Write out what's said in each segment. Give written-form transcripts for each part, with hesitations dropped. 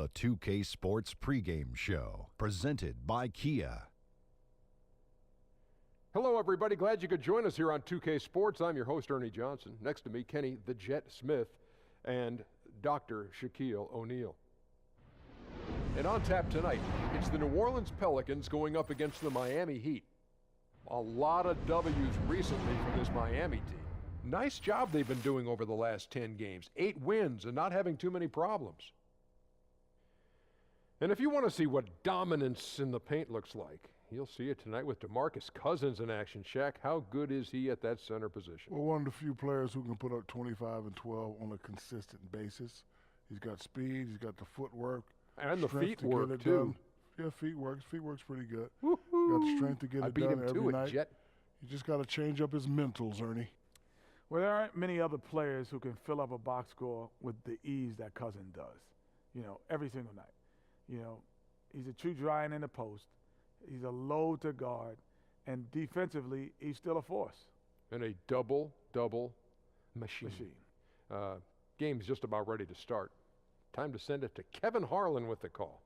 The 2K Sports pregame show, presented by Kia. Hello, everybody. Glad you could join us here on 2K Sports. I'm your host, Ernie Johnson. Next to me, Kenny the Jet Smith and Dr. Shaquille O'Neal. And on tap tonight, it's the New Orleans Pelicans going up against the Miami Heat. A lot of W's recently from this Miami team. Nice job they've been doing over the last 10 games. 8 wins and not having too many problems. And if you want to see what dominance in the paint looks like, you'll see it tonight with DeMarcus Cousins in action. Shaq, how good is he at that center position? Well, one of the few players who can put up 25 and 12 on a consistent basis. He's got speed, he's got the footwork. And the feet work, too. Yeah, feet works. Feet works pretty good. Woo-hoo. Got the strength to get it done every night. Jet. You just got to change up his mentals, Ernie. Well, there aren't many other players who can fill up a box score with the ease that Cousins does, every single night. He's a true giant in the post. He's a load to guard. And defensively, he's still a force. And a double machine. Game's just about ready to start. Time to send it to Kevin Harlan with the call.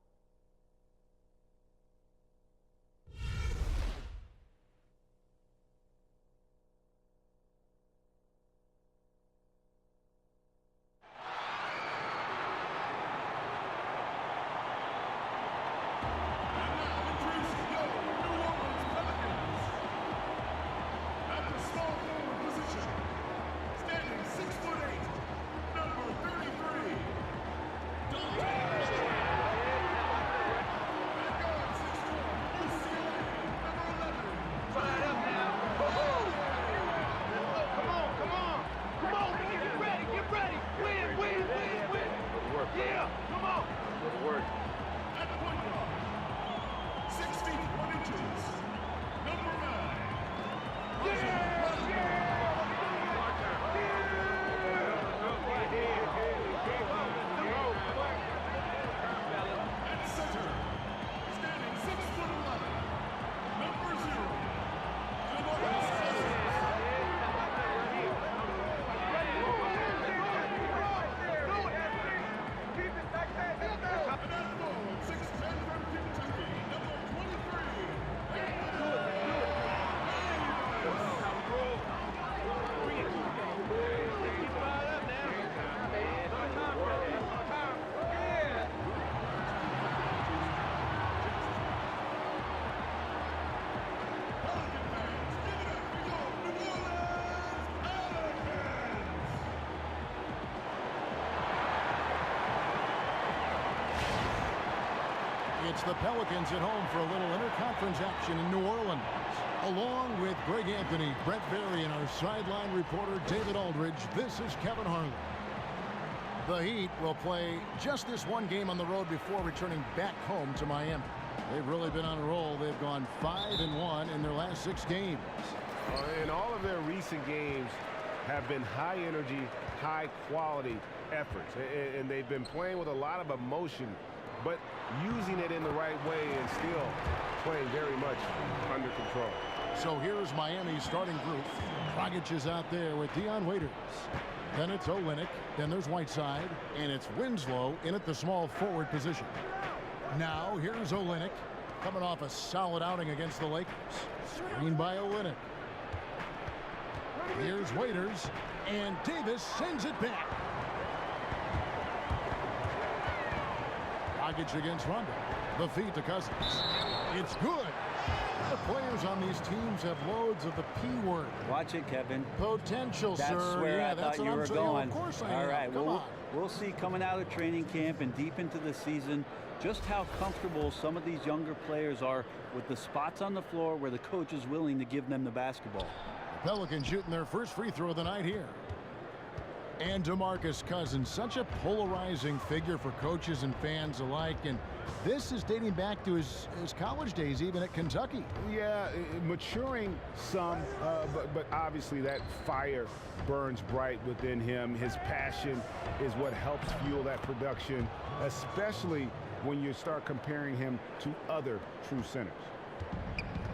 It's the Pelicans at home for a little interconference action in New Orleans. Along with Greg Anthony, Brett Berry, and our sideline reporter David Aldridge, this is Kevin Harlan. The Heat will play just this one game on the road before returning back home to Miami. They've really been on a roll. They've gone 5-1 in their last 6 games. And all of their recent games have been high-energy, high-quality efforts. And they've been playing with a lot of emotion, but using it in the right way and still playing very much under control. So here's Miami's starting group. Dragic is out there with Dion Waiters. Then it's Olynyk. Then there's Whiteside. And it's Winslow in at the small forward position. Now here's Olynyk coming off a solid outing against the Lakers. Screen by Olynyk. Here's Waiters. And Davis sends it back. Dragic against Rondo. The feed to Cousins. It's good. The players on these teams have loads of the P word. Watch it, Kevin. Potential, That's sir. where Yeah, I that's thought what you were I'm saying. going. Of course I am. All right, Come on. We'll see coming out of training camp and deep into the season just how comfortable some of these younger players are with the spots on the floor where the coach is willing to give them the basketball. The Pelicans shooting their first free throw of the night here. And DeMarcus Cousins, such a polarizing figure for coaches and fans alike. And this is dating back to his college days, even at Kentucky. Yeah, maturing some, but obviously that fire burns bright within him. His passion is what helps fuel that production, especially when you start comparing him to other true centers.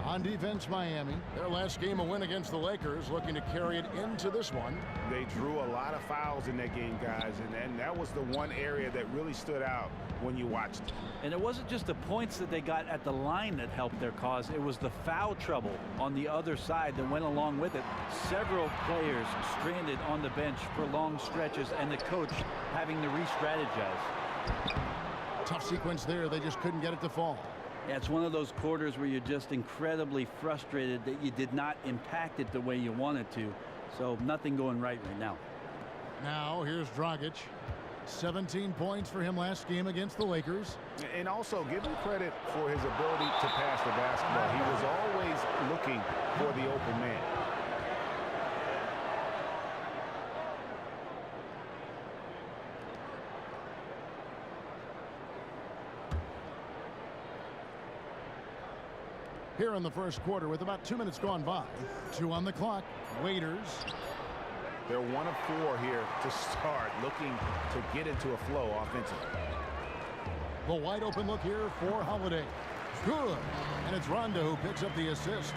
On defense, Miami. Their last game, a win against the Lakers, looking to carry it into this one. They drew a lot of fouls in that game, guys, and that was the one area that really stood out when you watched it. And it wasn't just the points that they got at the line that helped their cause. It was the foul trouble on the other side that went along with it. Several players stranded on the bench for long stretches, and the coach having to re-strategize. Tough sequence there. They just couldn't get it to fall. Yeah, it's one of those quarters where you're just incredibly frustrated that you did not impact it the way you wanted to. So nothing going right now. Now here's Dragic. 17 points for him last game against the Lakers. And also give him credit for his ability to pass the basketball. He was always looking for the open man. Here in the first quarter with about 2 minutes gone by. 2 on the clock. Waiters. They're 1 of 4 here to start, looking to get into a flow offensively. The wide open look here for Holiday. Good. And it's Rondo who picks up the assist.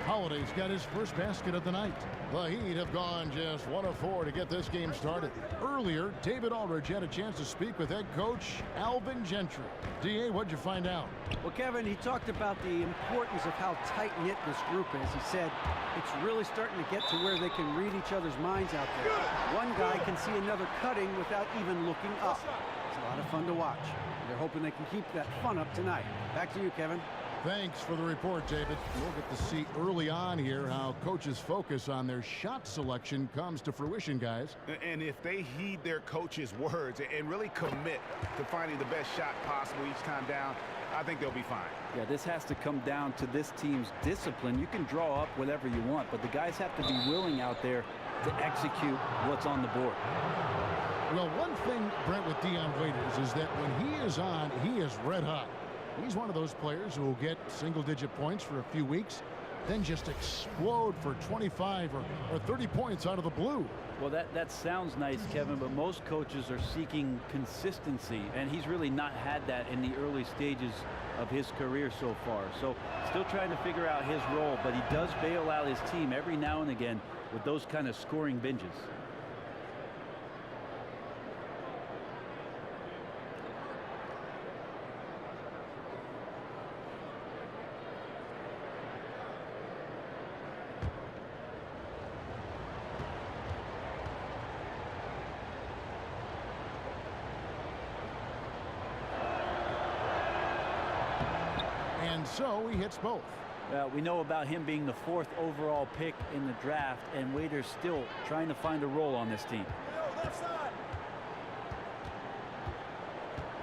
Holiday's got his first basket of the night. The Heat have gone just 1 of 4 to get this game started. Earlier, David Aldridge had a chance to speak with head coach Alvin Gentry. D.A., what'd you find out? Well, Kevin, he talked about the importance of how tight-knit this group is. He said it's really starting to get to where they can read each other's minds out there. One guy can see another cutting without even looking up. It's a lot of fun to watch. They're hoping they can keep that fun up tonight. Back to you, Kevin. Thanks for the report, David. We'll get to see early on here how coaches' focus on their shot selection comes to fruition, guys. And if they heed their coach's words and really commit to finding the best shot possible each time down, I think they'll be fine. Yeah, this has to come down to this team's discipline. You can draw up whatever you want, but the guys have to be willing out there to execute what's on the board. Well, one thing, Brent, with Dion Waiters is that when he is on, he is red hot. He's one of those players who will get single-digit points for a few weeks, then just explode for 25 or 30 points out of the blue. Well, that sounds nice, Kevin, but most coaches are seeking consistency, and he's really not had that in the early stages of his career so far. So still trying to figure out his role, but he does bail out his team every now and again with those kind of scoring binges. So he hits both. We know about him being the 4th overall pick in the draft, and Waiters still trying to find a role on this team.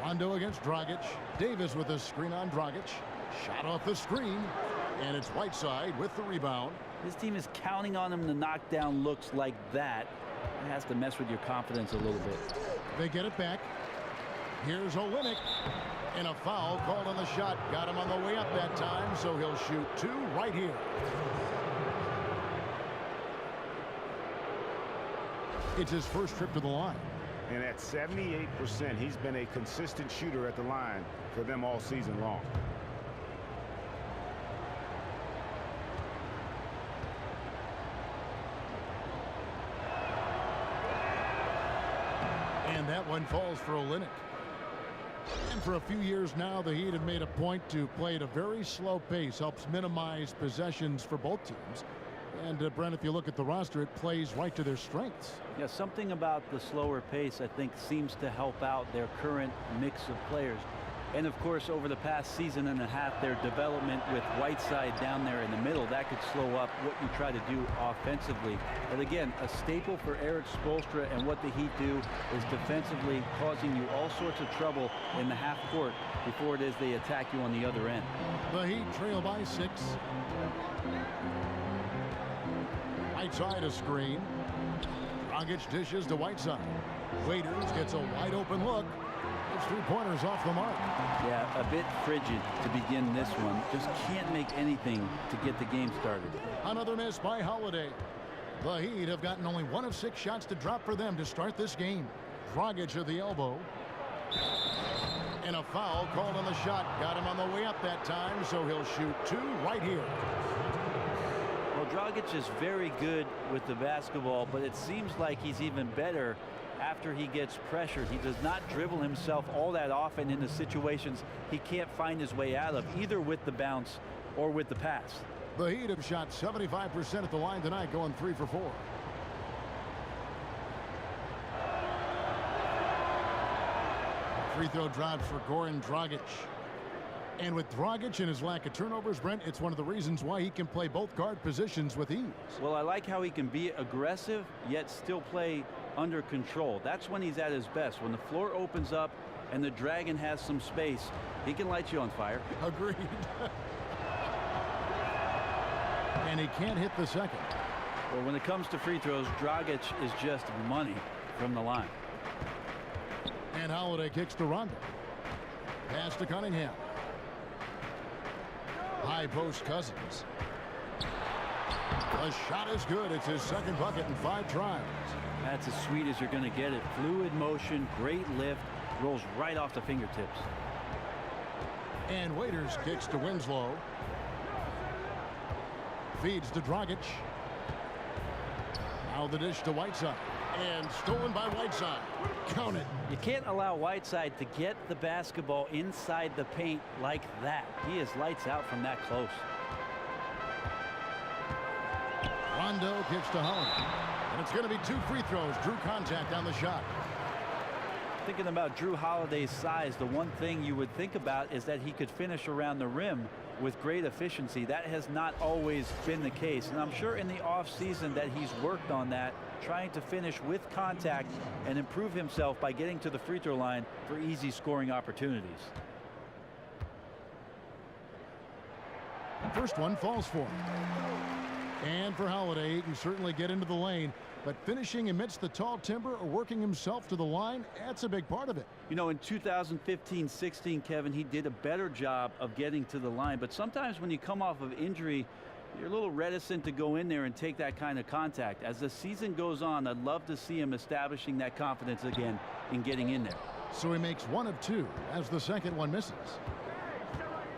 Rondo against Dragic. Davis with a screen on Dragic. Shot off the screen, and it's Whiteside with the rebound. This team is counting on him to knock down looks like that. It has to mess with your confidence a little bit. They get it back. Here's Olynyk. And a foul called on the shot. Got him on the way up that time, so he'll shoot 2 right here. It's his first trip to the line. And at 78%, he's been a consistent shooter at the line for them all season long. And that one falls for Olynyk. And for a few years now, the Heat have made a point to play at a very slow pace, helps minimize possessions for both teams. And Brent, if you look at the roster, it plays right to their strengths. Yeah, something about the slower pace, I think, seems to help out their current mix of players. And of course, over the past season and a half, their development with Whiteside down there in the middle, that could slow up what you try to do offensively. But again, a staple for Eric Spoelstra and what the Heat do is defensively causing you all sorts of trouble in the half court before it is they attack you on the other end. The Heat trail by 6. Whiteside a screen. Dragic dishes to Whiteside. Waiters gets a wide open look. It's 3-pointers off the mark. Yeah, a bit frigid to begin this one. Just can't make anything to get the game started. Another miss by Holiday. The Heat have gotten only 1 of 6 shots to drop for them to start this game. Dragic at the elbow. And a foul called on the shot. Got him on the way up that time, so he'll shoot 2 right here. Well, Dragic is very good with the basketball, but it seems like he's even better after he gets pressured. He does not dribble himself all that often into situations he can't find his way out of, either with the bounce or with the pass. The Heat have shot 75% at the line tonight, going 3 for 4. Free throw drops for Goran Dragic. And with Dragic and his lack of turnovers, Brent, it's one of the reasons why he can play both guard positions with ease. Well, I like how he can be aggressive, yet still play under control. That's when he's at his best. When the floor opens up and the Dragon has some space, he can light you on fire. Agreed. And he can't hit the second. Well, when it comes to free throws, Dragic is just money from the line. And Holiday kicks to Rondo. Pass to Cunningham. High post Cousins. The shot is good. It's his second bucket in 5 tries. That's as sweet as you're going to get it. Fluid motion, great lift, rolls right off the fingertips. And Waiters kicks to Winslow. Feeds to Dragic. Now the dish to Whiteside. And stolen by Whiteside. Count it. You can't allow Whiteside to get the basketball inside the paint like that. He is lights out from that close. Rondo kicks to Holiday. And it's going to be 2 free throws. Drew contact on the shot. Thinking about Drew Holiday's size, the one thing you would think about is that he could finish around the rim with great efficiency. That has not always been the case, and I'm sure in the offseason that he's worked on that, trying to finish with contact and improve himself by getting to the free throw line for easy scoring opportunities. The first one falls for him. And for Holiday, he can certainly get into the lane, but finishing amidst the tall timber or working himself to the line, that's a big part of it. You know, in 2015-16, Kevin, he did a better job of getting to the line, but sometimes when you come off of injury, you're a little reticent to go in there and take that kind of contact. As the season goes on, I'd love to see him establishing that confidence again in getting in there. So he makes 1 of 2 as the second one misses.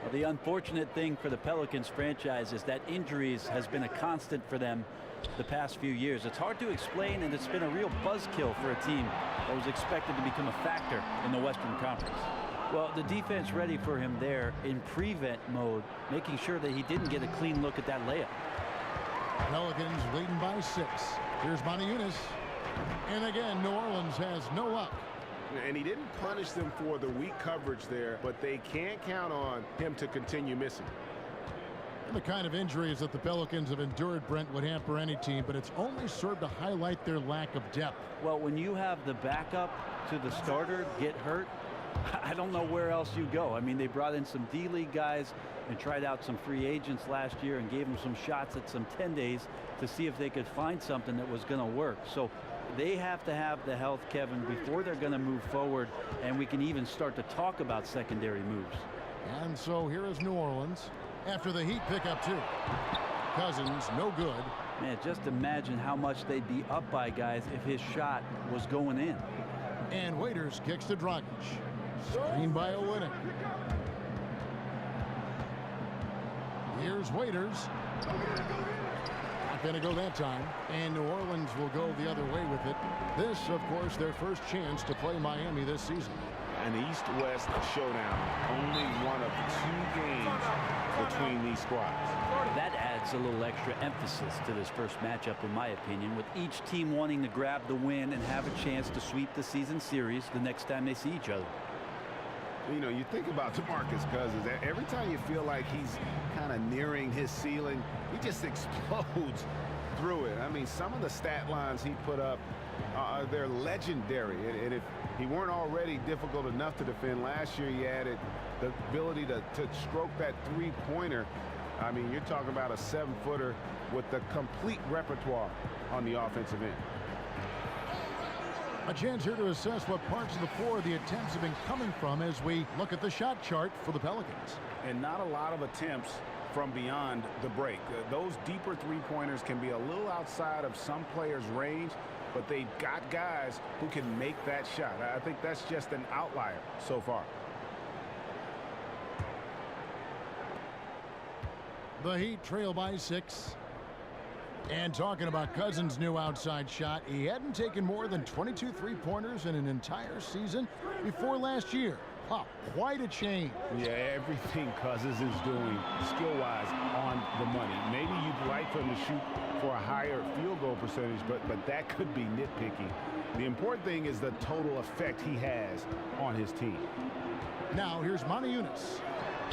Well, the unfortunate thing for the Pelicans franchise is that injuries has been a constant for them the past few years. It's hard to explain, and it's been a real buzzkill for a team that was expected to become a factor in the Western Conference. Well, the defense ready for him there in prevent mode, making sure that he didn't get a clean look at that layup. Pelicans leading by 6. Here's Moniunas. And again, New Orleans has no luck. And he didn't punish them for the weak coverage there, but they can't count on him to continue missing. The kind of injuries that the Pelicans have endured, Brent, would hamper any team, but it's only served to highlight their lack of depth. Well, when you have the backup to the starter get hurt, I don't know where else you go. I mean, they brought in some D-League guys and tried out some free agents last year and gave them some shots at some 10 days to see if they could find something that was going to work. So they have to have the health, Kevin, before they're going to move forward, and we can even start to talk about secondary moves. And so here is New Orleans after the Heat pick up 2. Cousins, no good. Man, just imagine how much they'd be up by, guys, if his shot was going in. And Waiters kicks to Dragic. Screen by Olynyk. Here's Waiters. Not going to go that time. And New Orleans will go the other way with it. This, of course, their first chance to play Miami this season. An East-West showdown. Only one of 2 games between these squads. That adds a little extra emphasis to this first matchup, in my opinion, with each team wanting to grab the win and have a chance to sweep the season series the next time they see each other. You know, you think about DeMarcus Cousins. Every time you feel like he's kind of nearing his ceiling, he just explodes through it. I mean, some of the stat lines he put up, they're legendary. And if he weren't already difficult enough to defend last year, he added the ability to stroke that 3-pointer. I mean, you're talking about a 7-footer with the complete repertoire on the offensive end. A chance here to assess what parts of the floor the attempts have been coming from as we look at the shot chart for the Pelicans. And not a lot of attempts from beyond the break. Those deeper 3-pointers can be a little outside of some players' range, but they've got guys who can make that shot. I think that's just an outlier so far. The Heat trail by 6. And talking about Cousins' new outside shot, he hadn't taken more than 22 three-pointers in an entire season before last year. Wow, quite a change. Yeah, everything Cousins is doing skill-wise on the money. Maybe you'd like for him to shoot for a higher field goal percentage, but that could be nitpicky. The important thing is the total effect he has on his team. Now here's Monty Eunice.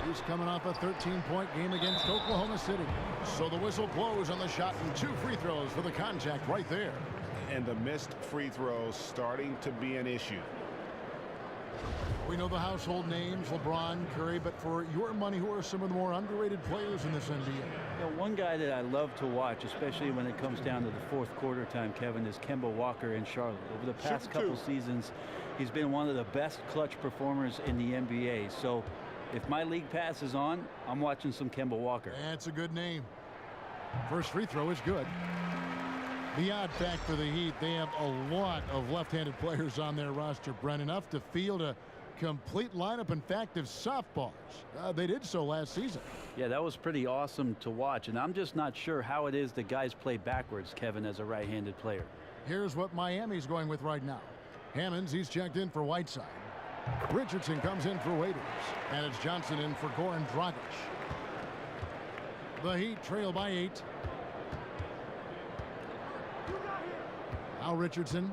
He's coming off a 13-point game against Oklahoma City. So the whistle blows on the shot and 2 free throws for the contact right there. And the missed free throws starting to be an issue. We know the household names, LeBron, Curry, but for your money, who are some of the more underrated players in this NBA? You know, one guy that I love to watch, especially when it comes down to the fourth quarter time, Kevin, is Kemba Walker in Charlotte. Over the past couple seasons, he's been one of the best clutch performers in the NBA. So if my league pass is on, I'm watching some Kemba Walker. That's a good name. First free throw is good. The odd fact for the Heat, they have a lot of left-handed players on their roster, Brent, enough to field a complete lineup, in fact, of softballs. They did so last season. Yeah, that was pretty awesome to watch, and I'm just not sure how it is that guys play backwards, Kevin, as a right-handed player. Here's what Miami's going with right now. Hammonds, he's checked in for Whiteside. Richardson comes in for Waiters, and it's Johnson in for Goran Dragic. The Heat trail by 8. Al Richardson,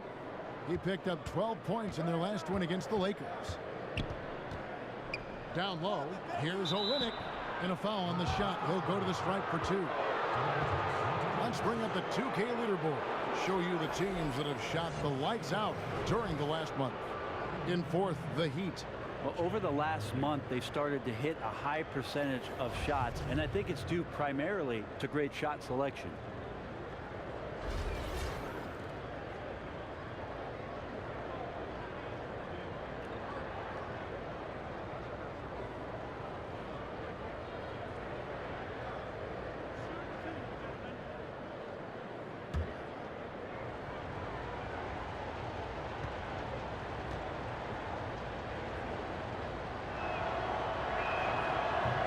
he picked up 12 points in their last win against the Lakers. Down low, here's Olynyk, and a foul on the shot. He'll go to the stripe for 2. Let's bring up the 2K leaderboard. Show you the teams that have shot the lights out during the last month. In fourth, the Heat. Well, over the last month, they've started to hit a high percentage of shots, and I think it's due primarily to great shot selection.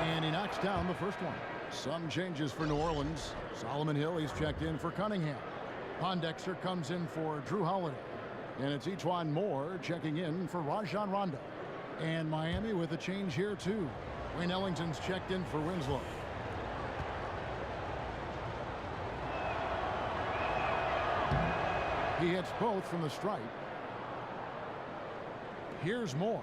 And he knocks down the first one. Some changes for New Orleans. Solomon Hill, he's checked in for Cunningham. Pondexter comes in for Drew Holiday. And it's Etuan Moore checking in for Rajon Rondo. And Miami with a change here too. Wayne Ellington's checked in for Winslow. He hits both from the stripe. Here's Moore.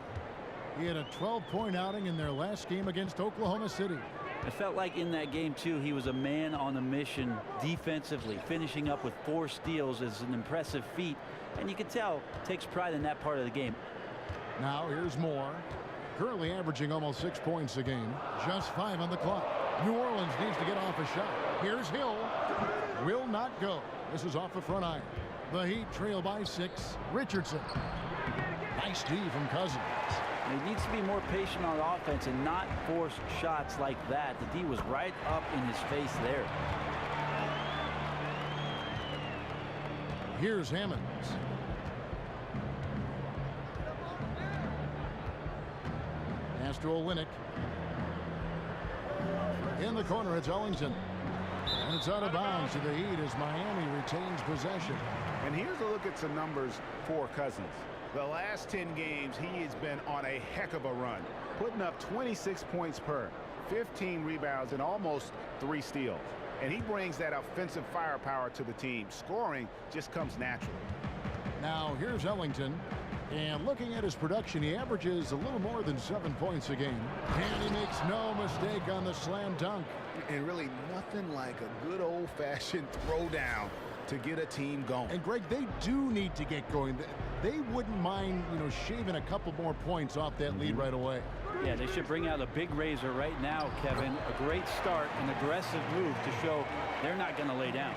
He had a 12-point outing in their last game against Oklahoma City. I felt like in that game, too, he was a man on a mission defensively. Finishing up with 4 steals is an impressive feat, and you can tell takes pride in that part of the game. Now here's Moore. Currently averaging almost 6 points a game. Just 5 on the clock. New Orleans needs to get off a shot. Here's Hill. Will not go. This is off the front iron. The Heat trail by 6. Richardson. Nice D from Cousins. He needs to be more patient on offense and not force shots like that. The D was right up in his face there. Here's Hammonds. Pass to Olynyk. In the corner, it's Ellington. And it's out of bounds to the Heat as Miami retains possession. And here's a look at some numbers for Cousins. The last 10 games, he has been on a heck of a run, putting up 26 points per, 15 rebounds, and almost 3 steals. And he brings that offensive firepower to the team. Scoring just comes naturally. Now, here's Ellington. And looking at his production, he averages a little more than 7 points a game. And he makes no mistake on the slam dunk. And really nothing like a good old-fashioned throwdown to get a team going. And Greg, they do need to get going. They wouldn't mind, shaving a couple more points off that lead right away. Yeah, they should bring out a big razor right now, Kevin. A great start, an aggressive move to show they're not going to lay down.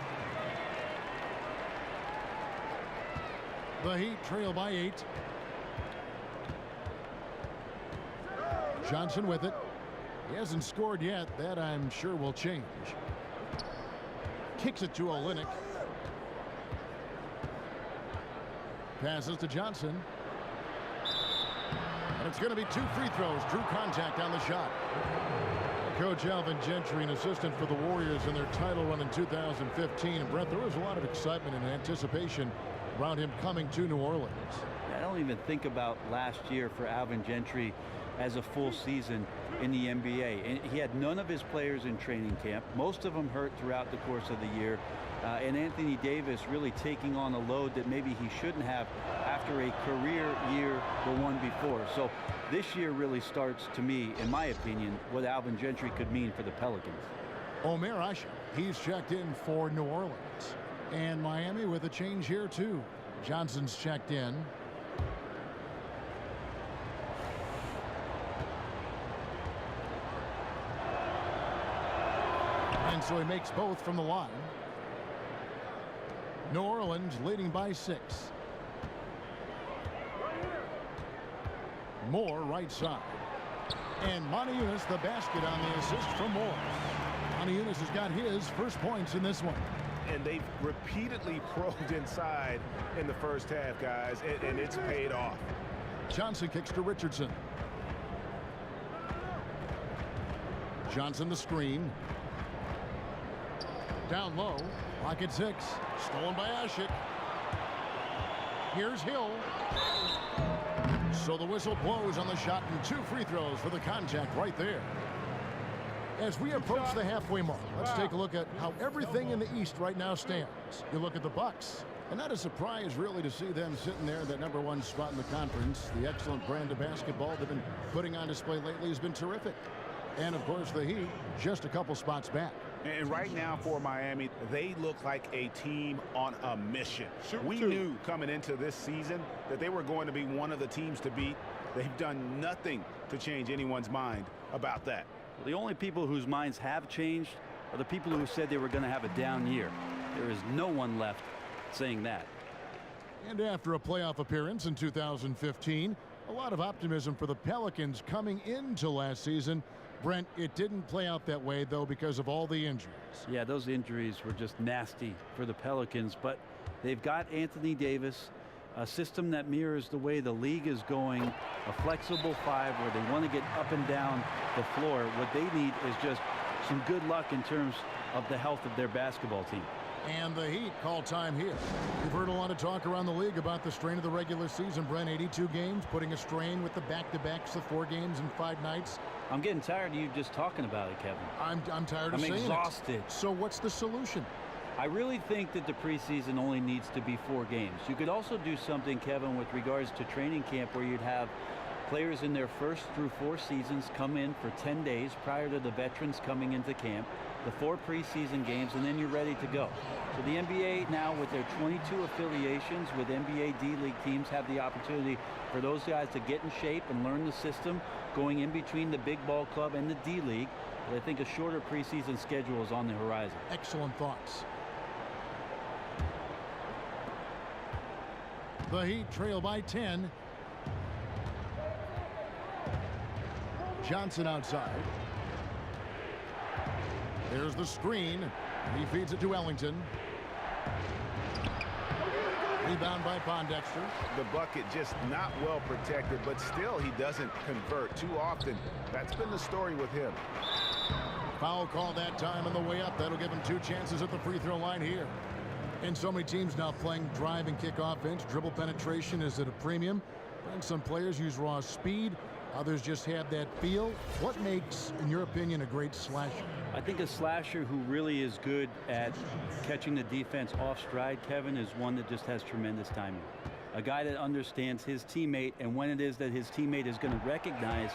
The Heat trail by 8. Johnson with it. He hasn't scored yet. That, I'm sure, will change. Kicks it to Olynyk. passes to Johnson. And it's going to be 2 free throws. Drew contact on the shot. Coach Alvin Gentry, an assistant for the Warriors in their title run in 2015. And Brett, there was a lot of excitement and anticipation around him coming to New Orleans. I don't even think about last year for Alvin Gentry as a full season in the NBA. And he had none of his players in training camp. Most of them hurt throughout the course of the year. And Anthony Davis really taking on a load that maybe he shouldn't have after a career year the one before. So this year really starts, to me, in my opinion, what Alvin Gentry could mean for the Pelicans. Omer Asha, he's checked in for New Orleans. And Miami with a change here, too. Johnson's checked in. And so he makes both from the line. New Orleans leading by 6. Moore right side. And Montejunas the basket on the assist from Moore. Montejunas has got his first points in this one. And they've repeatedly probed inside in the first half, guys, and it's paid off. Johnson kicks to Richardson. Johnson the screen. Down low. Pocket 6. Stolen by Ashik. Here's Hill. So the whistle blows on the shot and 2 free throws for the contact right there. As we approach the halfway mark, let's take a look at how everything in the East right now stands. You look at the Bucks, and not a surprise really to see them sitting there in that #1 spot in the conference. The excellent brand of basketball they've been putting on display lately has been terrific. And of course the Heat just a couple spots back. And right now for Miami, they look like a team on a mission. We knew coming into this season that they were going to be one of the teams to beat. They've done nothing to change anyone's mind about that. The only people whose minds have changed are the people who said they were going to have a down year. There is no one left saying that. And after a playoff appearance in 2015, a lot of optimism for the Pelicans coming into last season. Brent, it didn't play out that way, though, because of all the injuries. Yeah, those injuries were just nasty for the Pelicans, but they've got Anthony Davis, a system that mirrors the way the league is going, a flexible 5 where they want to get up and down the floor. What they need is just some good luck in terms of the health of their basketball team. And the Heat call time here. We've heard a lot of talk around the league about the strain of the regular season. Brent, 82 games, putting a strain with the back-to-backs of 4 games in 5 nights. I'm getting tired of you just talking about it, Kevin. I'm tired of saying it. I'm exhausted. So what's the solution? I really think that the preseason only needs to be 4 games. You could also do something, Kevin, with regards to training camp where you'd have players in their 1st through 4 seasons come in for 10 days prior to the veterans coming into camp, the 4 preseason games, and then you're ready to go. So the NBA now, with their 22 affiliations with NBA D-League teams, have the opportunity for those guys to get in shape and learn the system going in between the big ball club and the D-League. But I think a shorter preseason schedule is on the horizon. Excellent thoughts. The Heat trail by 10. Johnson outside. There's the screen. He feeds it to Ellington. Rebound by Pondexter. The bucket just not well protected, but still he doesn't convert too often. That's been the story with him. Foul call that time on the way up. That'll give him 2 chances at the free throw line here. And so many teams now playing drive and kick offense. Dribble penetration is at a premium. And some players use raw speed. Others just have that feel. What makes, in your opinion, a great slasher? I think a slasher who really is good at catching the defense off stride, Kevin, is one that just has tremendous timing. A guy that understands his teammate and when it is that his teammate is going to recognize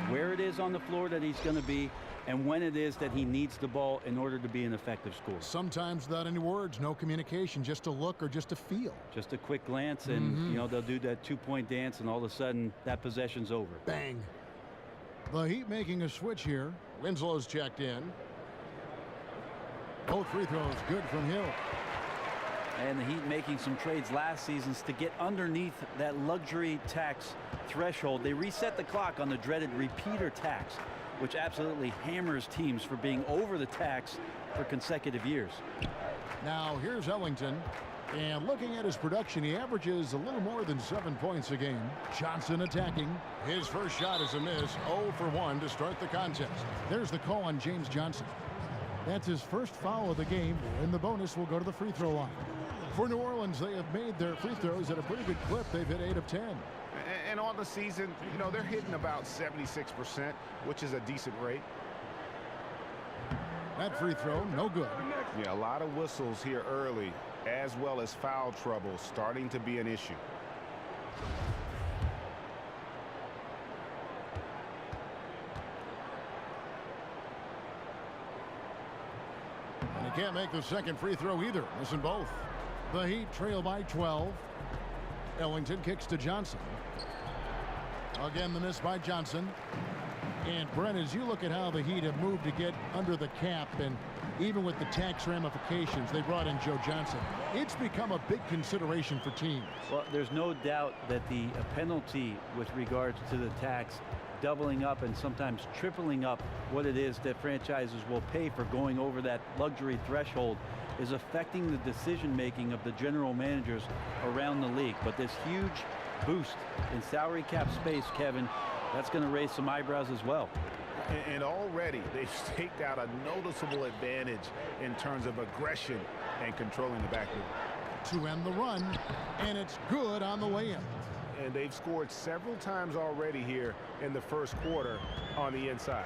where it is on the floor that he's going to be and when it is that he needs the ball in order to be an effective scorer. Sometimes without any words, no communication, just a look or just a feel. Just a quick glance and, you know, they'll do that 2-point dance and all of a sudden that possession's over. Bang. The Heat making a switch here. Winslow's checked in. Both free throws good from Hill. And the Heat making some trades last season to get underneath that luxury tax threshold. They reset the clock on the dreaded repeater tax, which absolutely hammers teams for being over the tax for consecutive years. Now here's Ellington. And looking at his production, he averages a little more than 7 points a game. Johnson attacking. His first shot is a miss. 0 for 1 to start the contest. There's the call on James Johnson. That's his first foul of the game, and the bonus will go to the free throw line. For New Orleans, they have made their free throws at a pretty good clip. They've hit 8 of 10. And on the season, you know, they're hitting about 76%, which is a decent rate. That free throw, no good. Yeah, a lot of whistles here early, as well as foul trouble starting to be an issue. And he can't make the second free throw either, missing both. The Heat trail by 12. Ellington kicks to Johnson. Again, the miss by Johnson. And Brent, as you look at how the Heat have moved to get under the cap, and even with the tax ramifications, they brought in Joe Johnson. It's become a big consideration for teams. Well, there's no doubt that the penalty with regards to the tax doubling up and sometimes tripling up what it is that franchises will pay for going over that luxury threshold is affecting the decision-making of the general managers around the league. But this huge boost in salary cap space, Kevin, that's going to raise some eyebrows as well. And already they've staked out a noticeable advantage in terms of aggression and controlling the backcourt. To end the run, and it's good on the way in. And they've scored several times already here in the first quarter on the inside.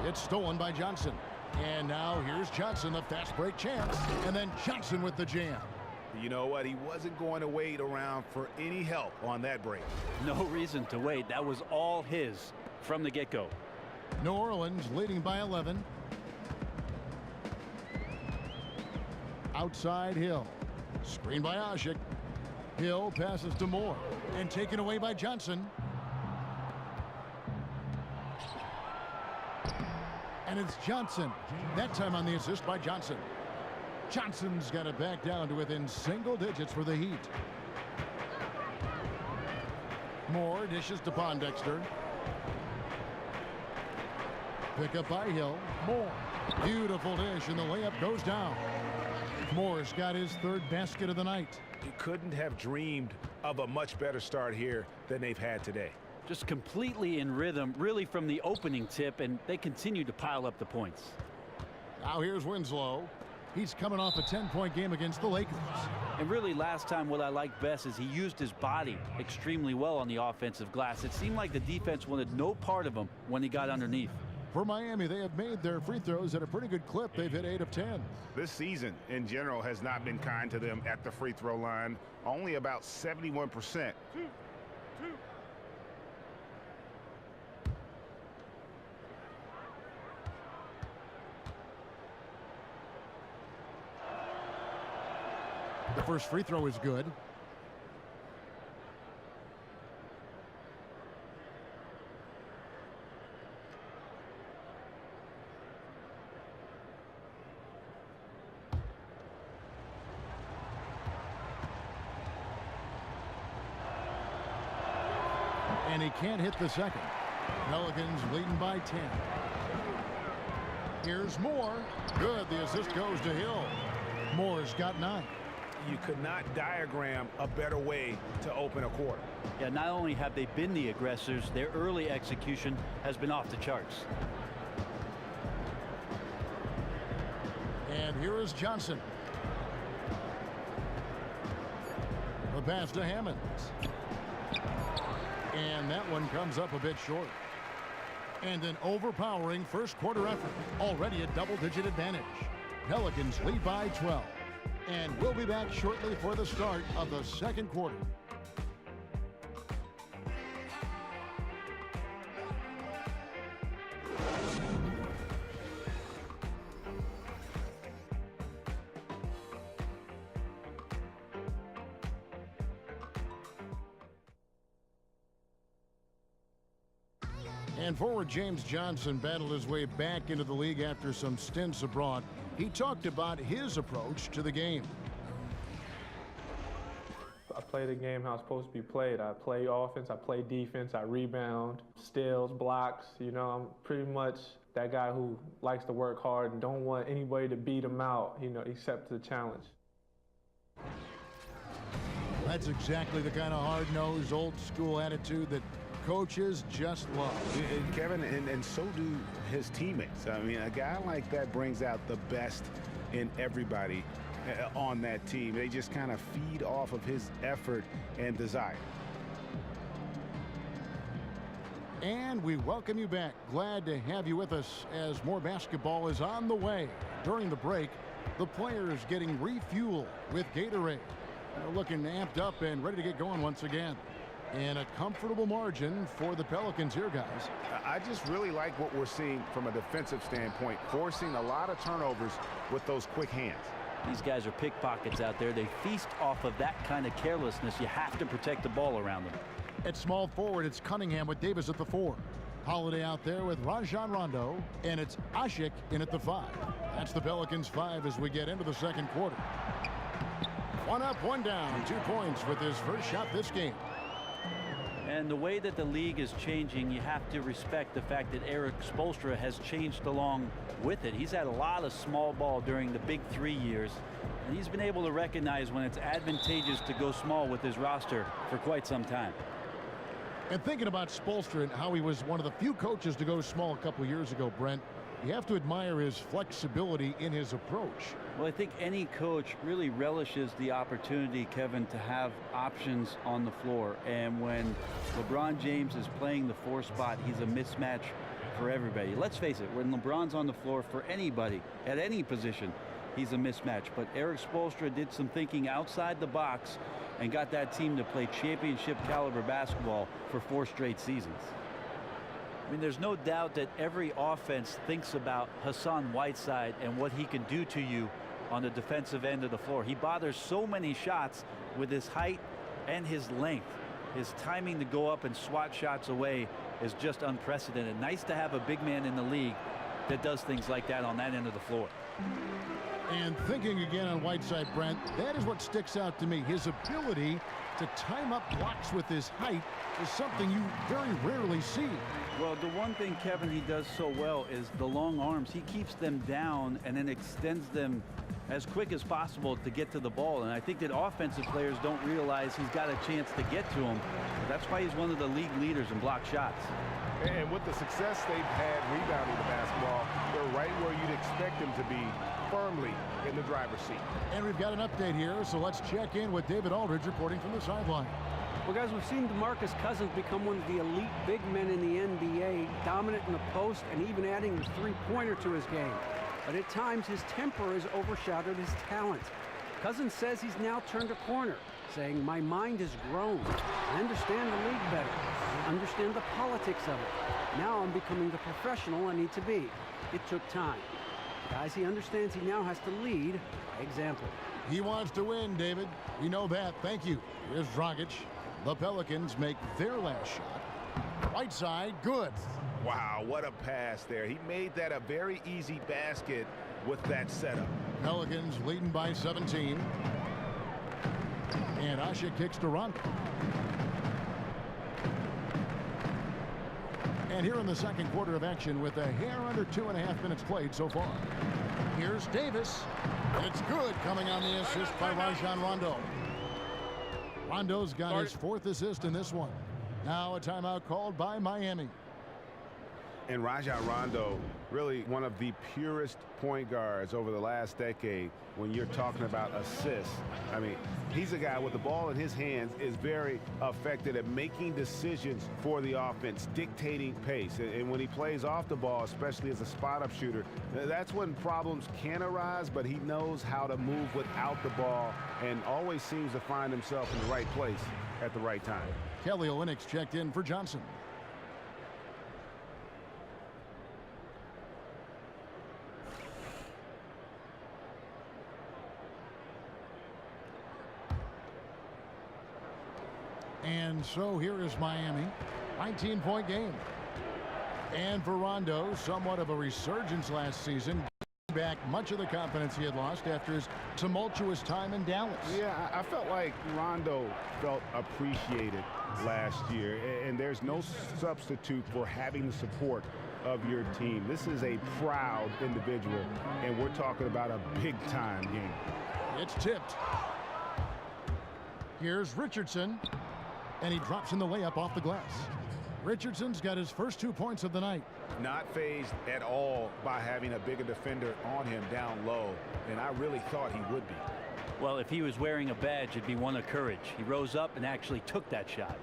It's stolen by Johnson. And now here's Johnson, the fast break chance. And then Johnson with the jam. You know what? He wasn't going to wait around for any help on that break. No reason to wait. That was all his from the get-go. New Orleans leading by 11. Outside Hill. Screen by Asik. Hill passes to Moore. And taken away by Johnson. And it's Johnson. That time on the assist by Johnson. Johnson's got it back down to within single digits for the Heat. Moore dishes to Pondexter. Pick up by Hill. Moore. Beautiful dish, and the layup goes down. Moore's got his third basket of the night. You couldn't have dreamed of a much better start here than they've had today. Just completely in rhythm, really from the opening tip, and they continue to pile up the points. Now here's Winslow. He's coming off a 10-point game against the Lakers. And really last time what I liked best is he used his body extremely well on the offensive glass. It seemed like the defense wanted no part of him when he got underneath. For Miami, they have made their free throws at a pretty good clip. They've hit 8 of 10. This season, in general, has not been kind to them at the free throw line. Only about 71%. The first free throw is good. And he can't hit the second. Pelicans leading by 10. Here's Moore. Good. The assist goes to Hill. Moore's got 9. You could not diagram a better way to open a quarter. Yeah, not only have they been the aggressors, their early execution has been off the charts. And here is Johnson. The pass to Hammonds. And that one comes up a bit short. And an overpowering first quarter effort. Already a double-digit advantage. Pelicans lead by 12. And we'll be back shortly for the start of the second quarter. And forward James Johnson battled his way back into the league after some stints abroad. He talked about his approach to the game. I play the game how it's supposed to be played. I play offense, I play defense, I rebound, steals, blocks. You know, I'm pretty much that guy who likes to work hard and don't want anybody to beat him out, you know, except the challenge. That's exactly the kind of hard-nosed, old-school attitude that coaches just love. Kevin, and so do his teammates. I mean, a guy like that brings out the best in everybody on that team. They just kind of feed off of his effort and desire. And we welcome you back. Glad to have you with us as more basketball is on the way. During the break, the players getting refueled with Gatorade. They're looking amped up and ready to get going once again. And a comfortable margin for the Pelicans here, guys. I just really like what we're seeing from a defensive standpoint, forcing a lot of turnovers with those quick hands. These guys are pickpockets out there. They feast off of that kind of carelessness. You have to protect the ball around them. At small forward, it's Cunningham with Davis at the 4. Holiday out there with Rajon Rondo, and it's Asik in at the 5. That's the Pelicans 5 as we get into the second quarter. 1 up, 1 down, 2 points with his first shot this game. And the way that the league is changing, you have to respect the fact that Erik Spoelstra has changed along with it. He's had a lot of small ball during the big 3 years, and he's been able to recognize when it's advantageous to go small with his roster for quite some time. And thinking about Spoelstra and how he was one of the few coaches to go small a couple years ago, Brent, you have to admire his flexibility in his approach. Well, I think any coach really relishes the opportunity, Kevin, to have options on the floor. And when LeBron James is playing the 4 spot, he's a mismatch for everybody. Let's face it, when LeBron's on the floor for anybody at any position, he's a mismatch. But Erik Spoelstra did some thinking outside the box and got that team to play championship caliber basketball for 4 straight seasons. I mean, there's no doubt that every offense thinks about Hassan Whiteside and what he can do to you on the defensive end of the floor. He bothers so many shots with his height and his length. His timing to go up and swat shots away is just unprecedented. Nice to have a big man in the league that does things like that on that end of the floor. And thinking again on Whiteside, Brent, that is what sticks out to me. His ability to time up blocks with his height is something you very rarely see. Well, the one thing, Kevin, he does so well is the long arms. He keeps them down and then extends them as quick as possible to get to the ball. And I think that offensive players don't realize he's got a chance to get to him. That's why he's one of the league leaders in block shots. And with the success they've had rebounding the basketball, they're right where you'd expect them to be, firmly in the driver's seat. And we've got an update here, so let's check in with David Aldridge reporting from the sideline. Well, guys, we've seen DeMarcus Cousins become one of the elite big men in the NBA, dominant in the post and even adding the three-pointer to his game. But at times, his temper has overshadowed his talent. Cousins says he's now turned a corner, saying, "My mind has grown. I understand the league better. I understand the politics of it. Now I'm becoming the professional I need to be. It took time." Guys, he understands he now has to lead by example. He wants to win, David. We know that. Thank you. Here's Dragic. The Pelicans make their last shot. Right side, good. Wow, what a pass there. He made that a very easy basket with that setup. Pelicans leading by 17. And Asik kicks to Rondo. And here in the second quarter of action with a hair under 2.5 minutes played so far. Here's Davis. It's good, coming on the assist by Rajon Rondo. Rondo's got his 4th assist in this one. Now a timeout called by Miami. And Rajon Rondo, really one of the purest point guards over the last decade when you're talking about assists. I mean, he's a guy with the ball in his hands, is very effective at making decisions for the offense, dictating pace. And when he plays off the ball, especially as a spot-up shooter, that's when problems can arise, but he knows how to move without the ball and always seems to find himself in the right place at the right time. Kelly Olynyk checked in for Johnson. And so here is Miami, 19-point game. And for Rondo, somewhat of a resurgence last season, back much of the confidence he had lost after his tumultuous time in Dallas. Yeah, I felt like Rondo felt appreciated last year, and there's no substitute for having the support of your team. This is a proud individual, and we're talking about a big-time game. It's tipped. Here's Richardson, and he drops in the layup off the glass. Richardson's got his first 2 points of the night. Not fazed at all by having a bigger defender on him down low, and I really thought he would be. Well, if he was wearing a badge, it'd be one of courage. He rose up and actually took that shot.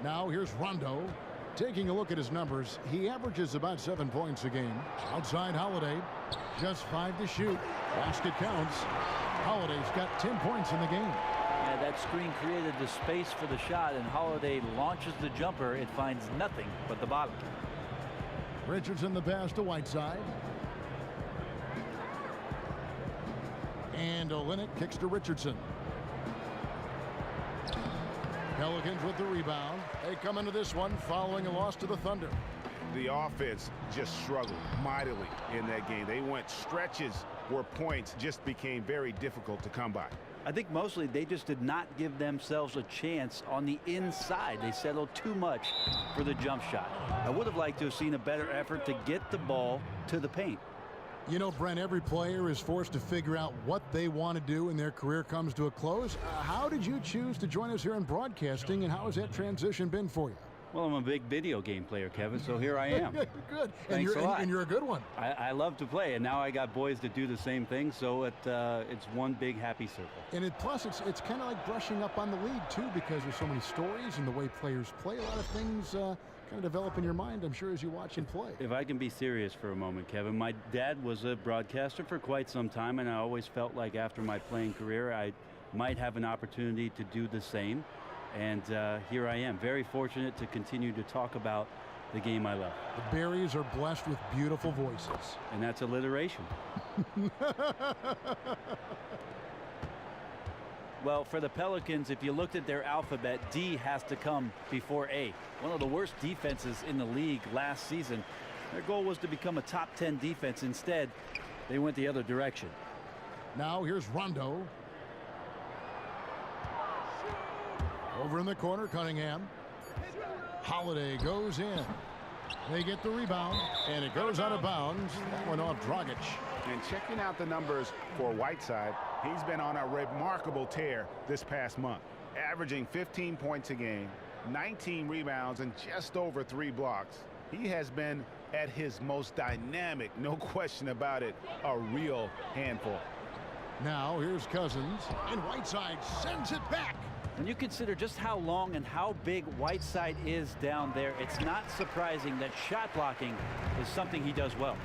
Now here's Rondo. Taking a look at his numbers, he averages about 7 points a game. Outside Holiday, just 5 to shoot. Basket counts. Holiday's got 10 points in the game. Yeah, that screen created the space for the shot, and Holiday launches the jumper. It finds nothing but the bottom. Richardson the pass to Whiteside. And Olynyk kicks to Richardson. Pelicans with the rebound. They come into this one following a loss to the Thunder. The offense just struggled mightily in that game. They went stretches where points just became very difficult to come by. I think mostly they just did not give themselves a chance on the inside. They settled too much for the jump shot. I would have liked to have seen a better effort to get the ball to the paint. You know, Brent, every player is forced to figure out what they want to do when their career comes to a close. How did you choose to join us here in broadcasting, and how has that transition been for you? Well, I'm a big video game player, Kevin, so here I am. Good. Thanks a lot. And you're a good one. I love to play, and now I got boys that do the same thing, so it's one big happy circle. And plus, it's kind of like brushing up on the league, too, because there's so many stories and the way players play. A lot of things kind of develop in your mind, I'm sure, as you watch and play. If I can be serious for a moment, Kevin, my dad was a broadcaster for quite some time, and I always felt like after my playing career, I might have an opportunity to do the same. And here I am, very fortunate to continue to talk about the game I love. The Berries are blessed with beautiful voices. And that's alliteration. Well, for the Pelicans, if you looked at their alphabet, D has to come before A. One of the worst defenses in the league last season. Their goal was to become a top 10 defense. Instead, they went the other direction. Now here's Rondo. Over in the corner, Cunningham. Holiday goes in. They get the rebound, and it goes out of bounds. That went off Dragic. And checking out the numbers for Whiteside, he's been on a remarkable tear this past month, averaging 15 points a game, 19 rebounds, and just over 3 blocks. He has been at his most dynamic, no question about it, a real handful. Now here's Cousins, and Whiteside sends it back. When you consider just how long and how big Whiteside is down there, it's not surprising that shot blocking is something he does well.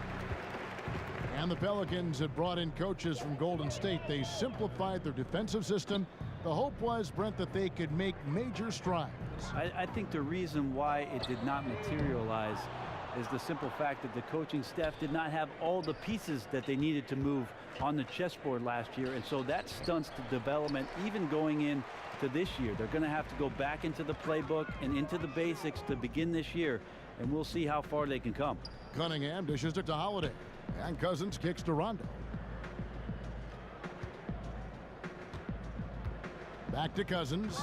And the Pelicans had brought in coaches from Golden State. They simplified their defensive system. The hope was, Brent, that they could make major strides. I think the reason why it did not materialize is the simple fact that the coaching staff did not have all the pieces that they needed to move on the chessboard last year, and so that stunts the development even going in to this year. They're going to have to go back into the playbook and into the basics to begin this year, and we'll see how far they can come. Cunningham dishes it to Holiday, and Cousins kicks to Rondo. Back to Cousins.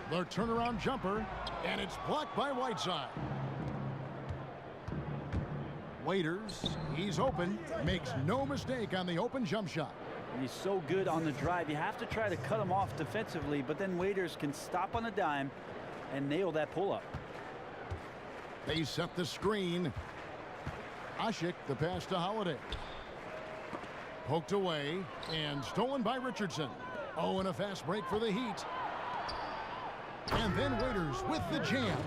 Their turnaround jumper, and it's blocked by Whiteside. Waiters, he's open, makes no mistake on the open jump shot. And he's so good on the drive. You have to try to cut him off defensively, but then Waiters can stop on a dime and nail that pull-up. They set the screen. Ashik, the pass to Holiday. Poked away and stolen by Richardson. Oh, and a fast break for the Heat. And then Waiters with the jam.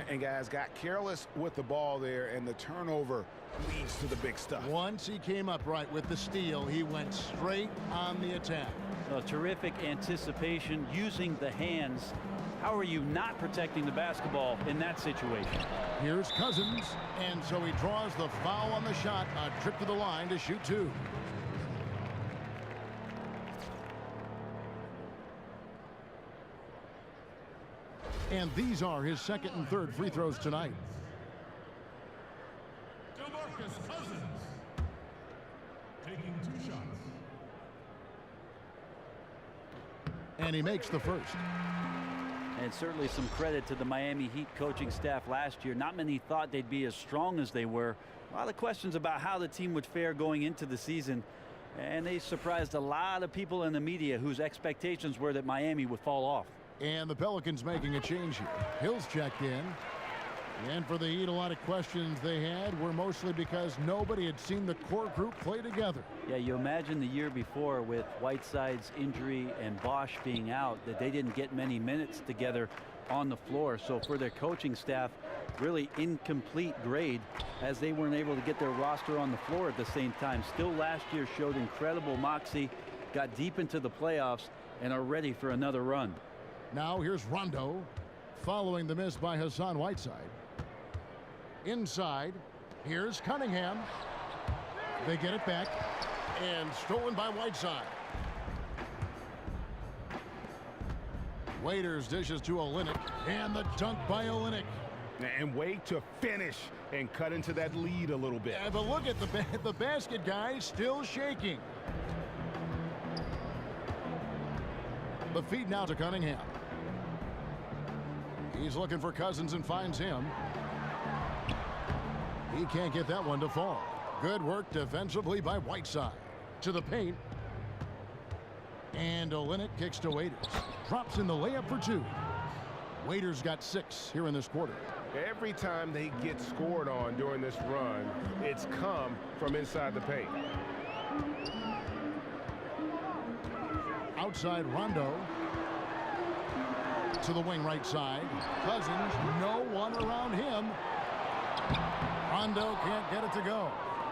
And guys got careless with the ball there, and the turnover leads to the big stuff. Once he came up right with the steal, he went straight on the attack. A terrific anticipation using the hands. How are you not protecting the basketball in that situation? Here's Cousins, and so he draws the foul on the shot. A trip to the line to shoot 2. And these are his second and third free throws tonight. DeMarcus Cousins taking 2 shots. And he makes the first. And certainly some credit to the Miami Heat coaching staff last year. Not many thought they'd be as strong as they were. A lot of questions about how the team would fare going into the season. And they surprised a lot of people in the media whose expectations were that Miami would fall off. And the Pelicans making a change here. Hill's checked in. And for the Heat, a lot of questions they had were mostly because nobody had seen the core group play together. Yeah, you imagine the year before with Whiteside's injury and Bosch being out that they didn't get many minutes together on the floor. So for their coaching staff, really incomplete grade as they weren't able to get their roster on the floor at the same time. Still last year showed incredible moxie, got deep into the playoffs, and are ready for another run. Now here's Rondo following the miss by Hassan Whiteside. Inside, here's Cunningham. They get it back and stolen by Whiteside. Waiters dishes to Olynyk, and the dunk by Olynyk. And wait to finish and cut into that lead a little bit. Yeah, but look at the basket, guys, still shaking. The feed now to Cunningham. He's looking for Cousins and finds him. He can't get that one to fall. Good work defensively by Whiteside. To the paint. And Olynyk kicks to Waiters. Drops in the layup for 2. Waiters got 6 here in this quarter. Every time they get scored on during this run, it's come from inside the paint. Outside Rondo. To the wing right side. Cousins, no one around him. Rondo can't get it to go.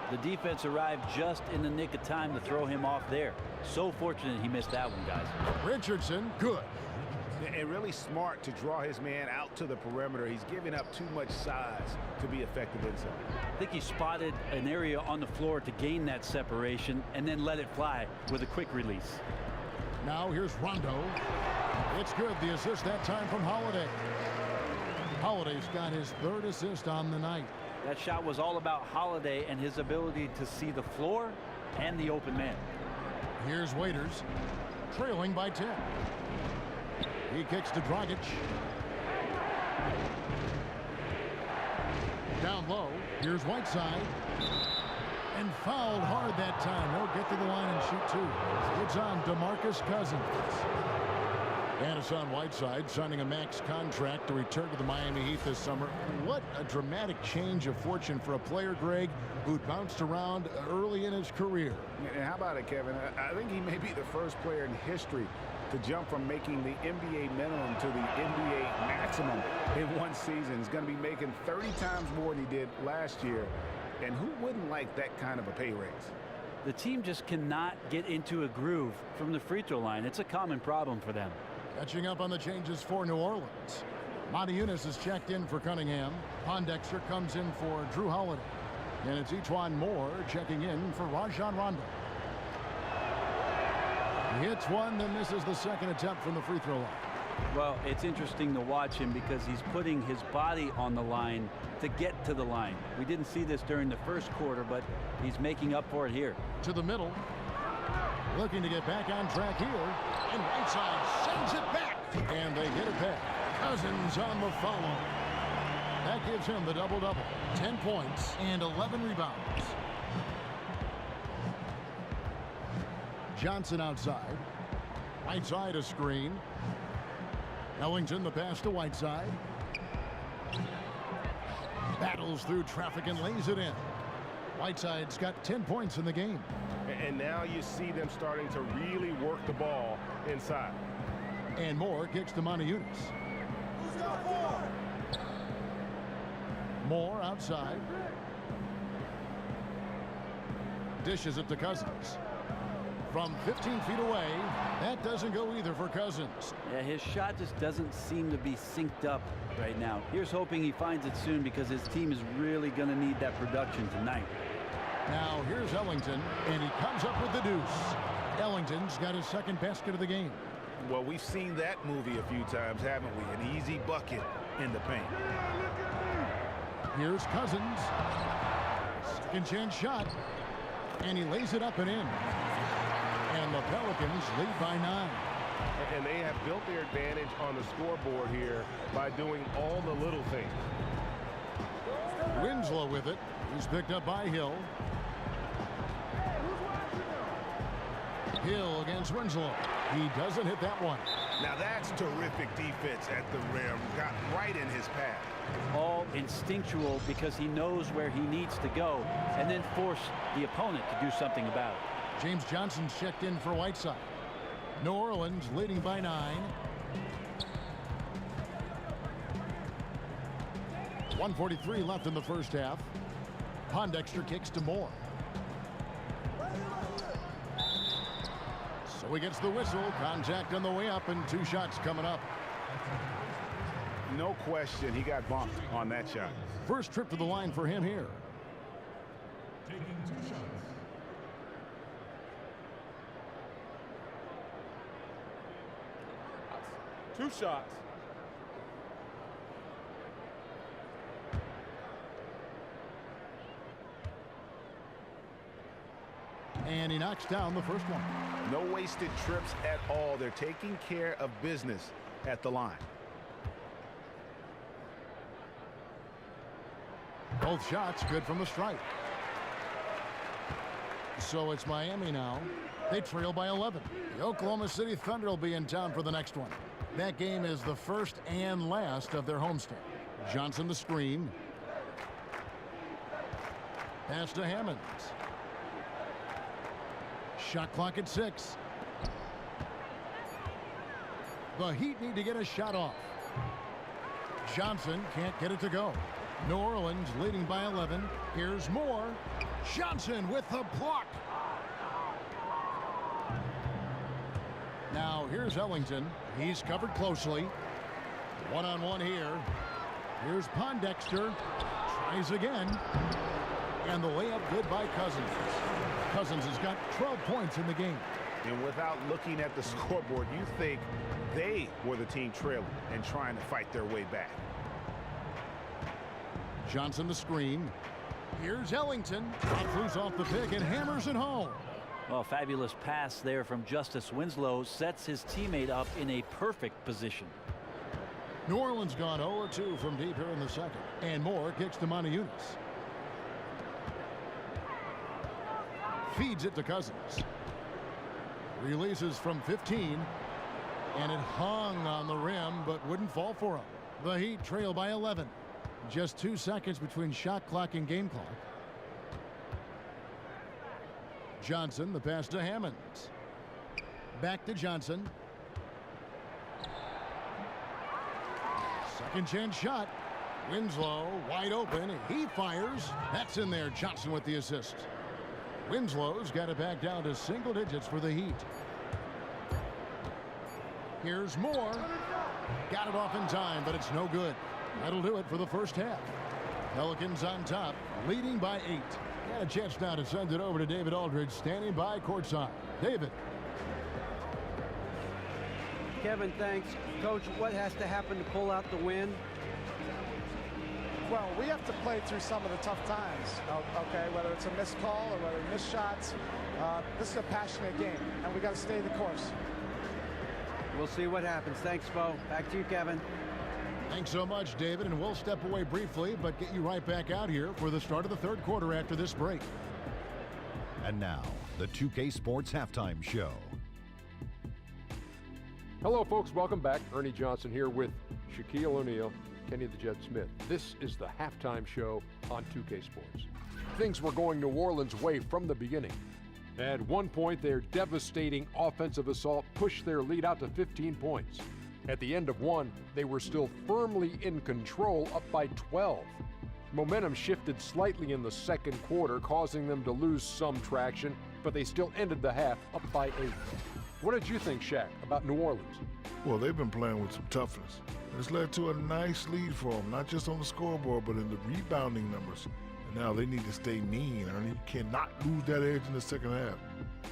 The defense arrived just in the nick of time to throw him off there. So fortunate he missed that one, guys. Richardson, good. And really smart to draw his man out to the perimeter. He's giving up too much size to be effective inside. I think he spotted an area on the floor to gain that separation and then let it fly with a quick release. Now here's Rondo. It's good. The assist that time from Holiday. Holiday's got his 3rd assist on the night. That shot was all about Holiday and his ability to see the floor and the open man. Here's Waiters, trailing by 10. He kicks to Dragic. Down low, here's Whiteside. And fouled hard that time. He'll get to the line and shoot 2. It's on DeMarcus Cousins. And Hassan Whiteside signing a max contract to return to the Miami Heat this summer. What a dramatic change of fortune for a player, Greg, who'd bounced around early in his career. And how about it, Kevin? I think he may be the first player in history to jump from making the NBA minimum to the NBA maximum in one season. He's going to be making 30 times more than he did last year. And who wouldn't like that kind of a pay raise? The team just cannot get into a groove from the free throw line. It's a common problem for them. Catching up on the changes for New Orleans. Montezumas is checked in for Cunningham. Pondexter comes in for Drew Holiday. And it's E'Twaun Moore checking in for Rajon Rondo. He hits one, then misses the 2nd attempt from the free throw line. Well, it's interesting to watch him because he's putting his body on the line to get to the line. We didn't see this during the first quarter, but he's making up for it here. To the middle. Looking to get back on track here. And Whiteside sends it back. And they get it back. Cousins on the follow. That gives him the double-double. 10 points and 11 rebounds. Johnson outside. Whiteside a screen. Ellington the pass to Whiteside. Battles through traffic and lays it in. Whiteside's got 10 points in the game. And now you see them starting to really work the ball inside. And Moore kicks to Montezumas. Moore outside. Dishes it to Cousins. From 15 feet away, that doesn't go either for Cousins. Yeah, his shot just doesn't seem to be synced up right now. Here's hoping he finds it soon because his team is really going to need that production tonight. Now here's Ellington, and he comes up with the deuce. Ellington's got his 2nd basket of the game. Well, we've seen that movie a few times, haven't we? An easy bucket in the paint. Here's Cousins. 2nd chance shot. And he lays it up and in. And the Pelicans lead by 9. And they have built their advantage on the scoreboard here by doing all the little things. Winslow with it. He's picked up by Hill. Hill against Winslow. He doesn't hit that one. Now that's terrific defense at the rim. Got right in his path. All instinctual because he knows where he needs to go and then force the opponent to do something about it. James Johnson's checked in for Whiteside. New Orleans leading by 9. 1:43 left in the first half. Pondexter kicks to Moore. So he gets the whistle. Contact on the way up and 2 shots coming up. No question, he got bumped on that shot. First trip to the line for him here. Taking 2 shots. Two shots. And he knocks down the first one. No wasted trips at all. They're taking care of business at the line. Both shots good from the stripe. So it's Miami now. They trail by 11. The Oklahoma City Thunder will be in town for the next one. That game is the first and last of their homestand. Johnson the screen. Pass to Hammonds. Shot clock at 6. The Heat need to get a shot off. Johnson can't get it to go. New Orleans leading by 11. Here's Moore. Johnson with the block. Now here's Ellington. He's covered closely. One-on-one here. Here's Pondexter. Tries again. And the layup good by Cousins. Cousins has got 12 points in the game. And without looking at the scoreboard, you think they were the team trailing and trying to fight their way back. Johnson the screen. Here's Ellington. Throws off the pick and hammers it home. Well, fabulous pass there from Justice Winslow sets his teammate up in a perfect position. New Orleans gone 0-2 from deep here in the second. And Moore kicks to Montejunas. Feeds it to Cousins. Releases from 15. And it hung on the rim but wouldn't fall for him. The Heat trail by 11. Just 2 seconds between shot clock and game clock. Johnson, the pass to Hammonds. Back to Johnson. Second chance shot. Winslow wide open. He fires. That's in there. Johnson with the assist. Winslow's got it back down to single digits for the Heat. Here's Moore. Got it off in time, but it's no good. That'll do it for the first half. Pelicans on top, leading by 8. Got a chance now to send it over to David Aldridge, standing by courtside. David. Kevin, thanks. Coach, what has to happen to pull out the win? Well, we have to play through some of the tough times, okay, whether it's a missed call or whether missed shots. This is a passionate game, and we got to stay the course. We'll see what happens. Thanks, Bo. Back to you, Kevin. Thanks so much, David, and we'll step away briefly, but get you right back out here for the start of the third quarter after this break. And now, the 2K Sports Halftime Show. Hello, folks. Welcome back. Ernie Johnson here with Shaquille O'Neal, Kenny the Jet Smith. This is the halftime show on 2K Sports. Things were going New Orleans' way from the beginning. At one point, their devastating offensive assault pushed their lead out to 15 points. At the end of one, they were still firmly in control, up by 12. Momentum shifted slightly in the second quarter, causing them to lose some traction, but they still ended the half up by 8. What did you think, Shaq, about New Orleans? Well, they've been playing with some toughness. It's led to a nice lead for them, not just on the scoreboard, but in the rebounding numbers. And now they need to stay mean, Ernie. You cannot lose that edge in the second half.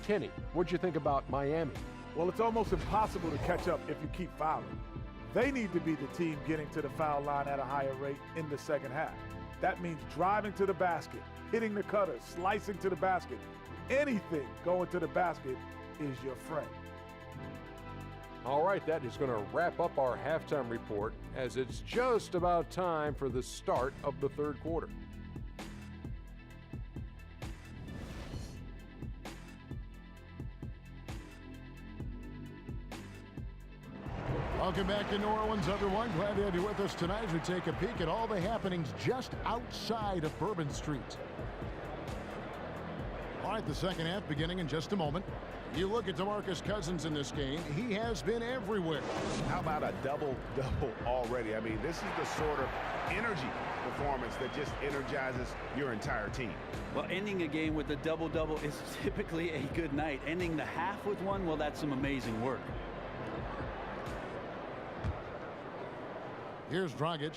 Kenny, what'd you think about Miami? Well, it's almost impossible to catch up if you keep fouling. They need to be the team getting to the foul line at a higher rate in the second half. That means driving to the basket, hitting the cutter, slicing to the basket. Anything going to the basket is your friend. All right, that is going to wrap up our halftime report as it's just about time for the start of the third quarter. Welcome back to New Orleans, everyone. Glad to have you with us tonight as we take a peek at all the happenings just outside of Bourbon Street. All right, the second half beginning in just a moment. You look at DeMarcus Cousins in this game, he has been everywhere. How about a double-double already? I mean, this is the sort of energy performance that just energizes your entire team. Well, ending a game with a double-double is typically a good night. Ending the half with one, well, that's some amazing work. Here's Dragic.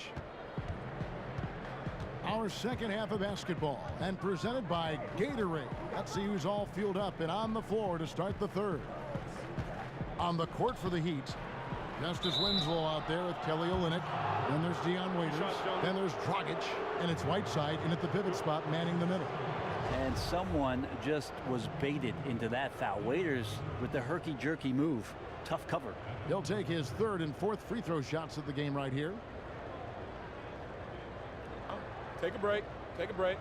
Our second half of basketball, and presented by Gatorade. Let's see who's all fueled up and on the floor to start the third. On the court for the Heat, Justice Winslow out there with Kelly Olynyk. Then there's Dion Waiters. Then there's Dragic, and it's Whiteside in at the pivot spot, manning the middle. And someone just was baited into that foul. Waiters with the herky-jerky move. Tough cover. He'll take his third and fourth free throw shots of the game right here. Take a break. Take a break.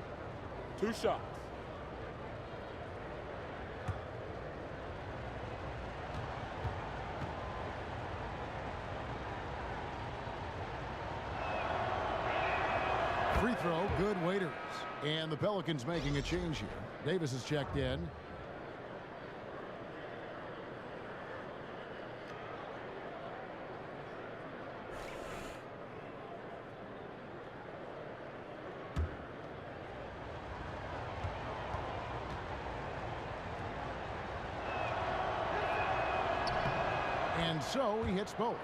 2 shots. Free throw, good. Waiters. And the Pelicans making a change here. Davis is checked in. And so he hits both.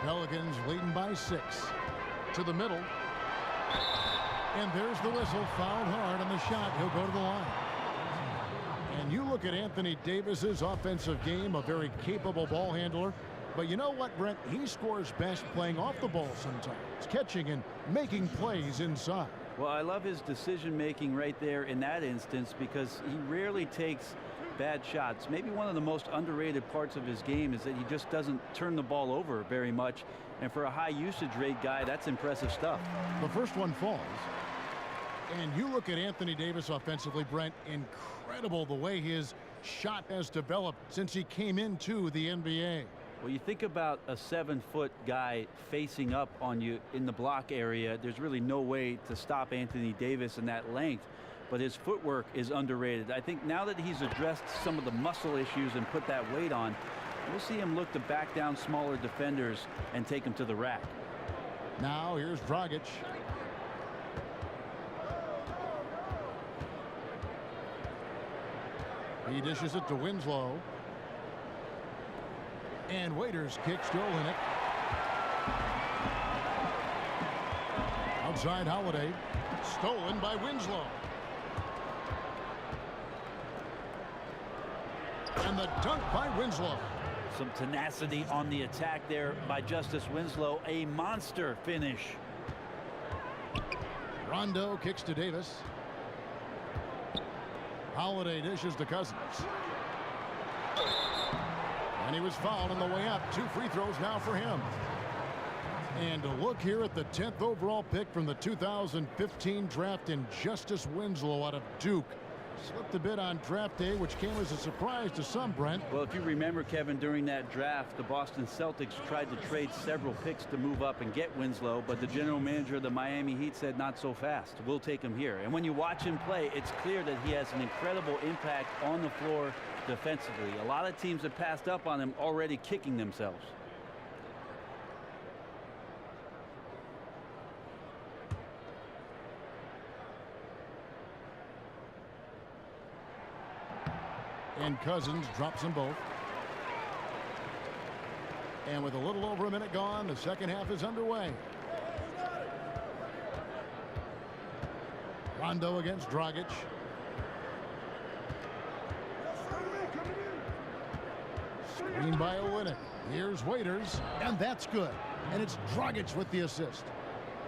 Pelicans leading by 6. To the middle. And there's the whistle. Fouled hard on the shot. He'll go to the line. And you look at Anthony Davis's offensive game, a very capable ball handler. But you know what, Brent? He scores best playing off the ball sometimes, catching and making plays inside. Well, I love his decision-making right there in that instance because he rarely takes bad shots. Maybe one of the most underrated parts of his game is that he just doesn't turn the ball over very much. And for a high usage rate guy, that's impressive stuff. The first one falls. And you look at Anthony Davis offensively, Brent, incredible the way his shot has developed since he came into the NBA. Well, you think about a 7-foot guy facing up on you in the block area. There's really no way to stop Anthony Davis in that length. But his footwork is underrated. I think now that he's addressed some of the muscle issues and put that weight on, we'll see him look to back down smaller defenders and take them to the rack. Now here's Dragic. He dishes it to Winslow. And Waiters kicks to Olynyk. Outside Holiday. Stolen by Winslow. And the dunk by Winslow. Some tenacity on the attack there by Justice Winslow. A monster finish. Rondo kicks to Davis. Holiday dishes to Cousins. And he was fouled on the way up. 2 free throws now for him. And to look here at the 10th overall pick from the 2015 draft in Justice Winslow out of Duke. Slipped a bit on draft day, which came as a surprise to some, Brent. Well, if you remember, Kevin, during that draft, the Boston Celtics tried to trade several picks to move up and get Winslow, but the general manager of the Miami Heat said not so fast. We'll take him here. And when you watch him play, it's clear that he has an incredible impact on the floor defensively. A lot of teams have passed up on him already kicking themselves. And Cousins drops them both. And with a little over a minute gone, the second half is underway. Rondo against Dragic. Screen by Olynyk. Here's Waiters, and that's good. And it's Dragic with the assist.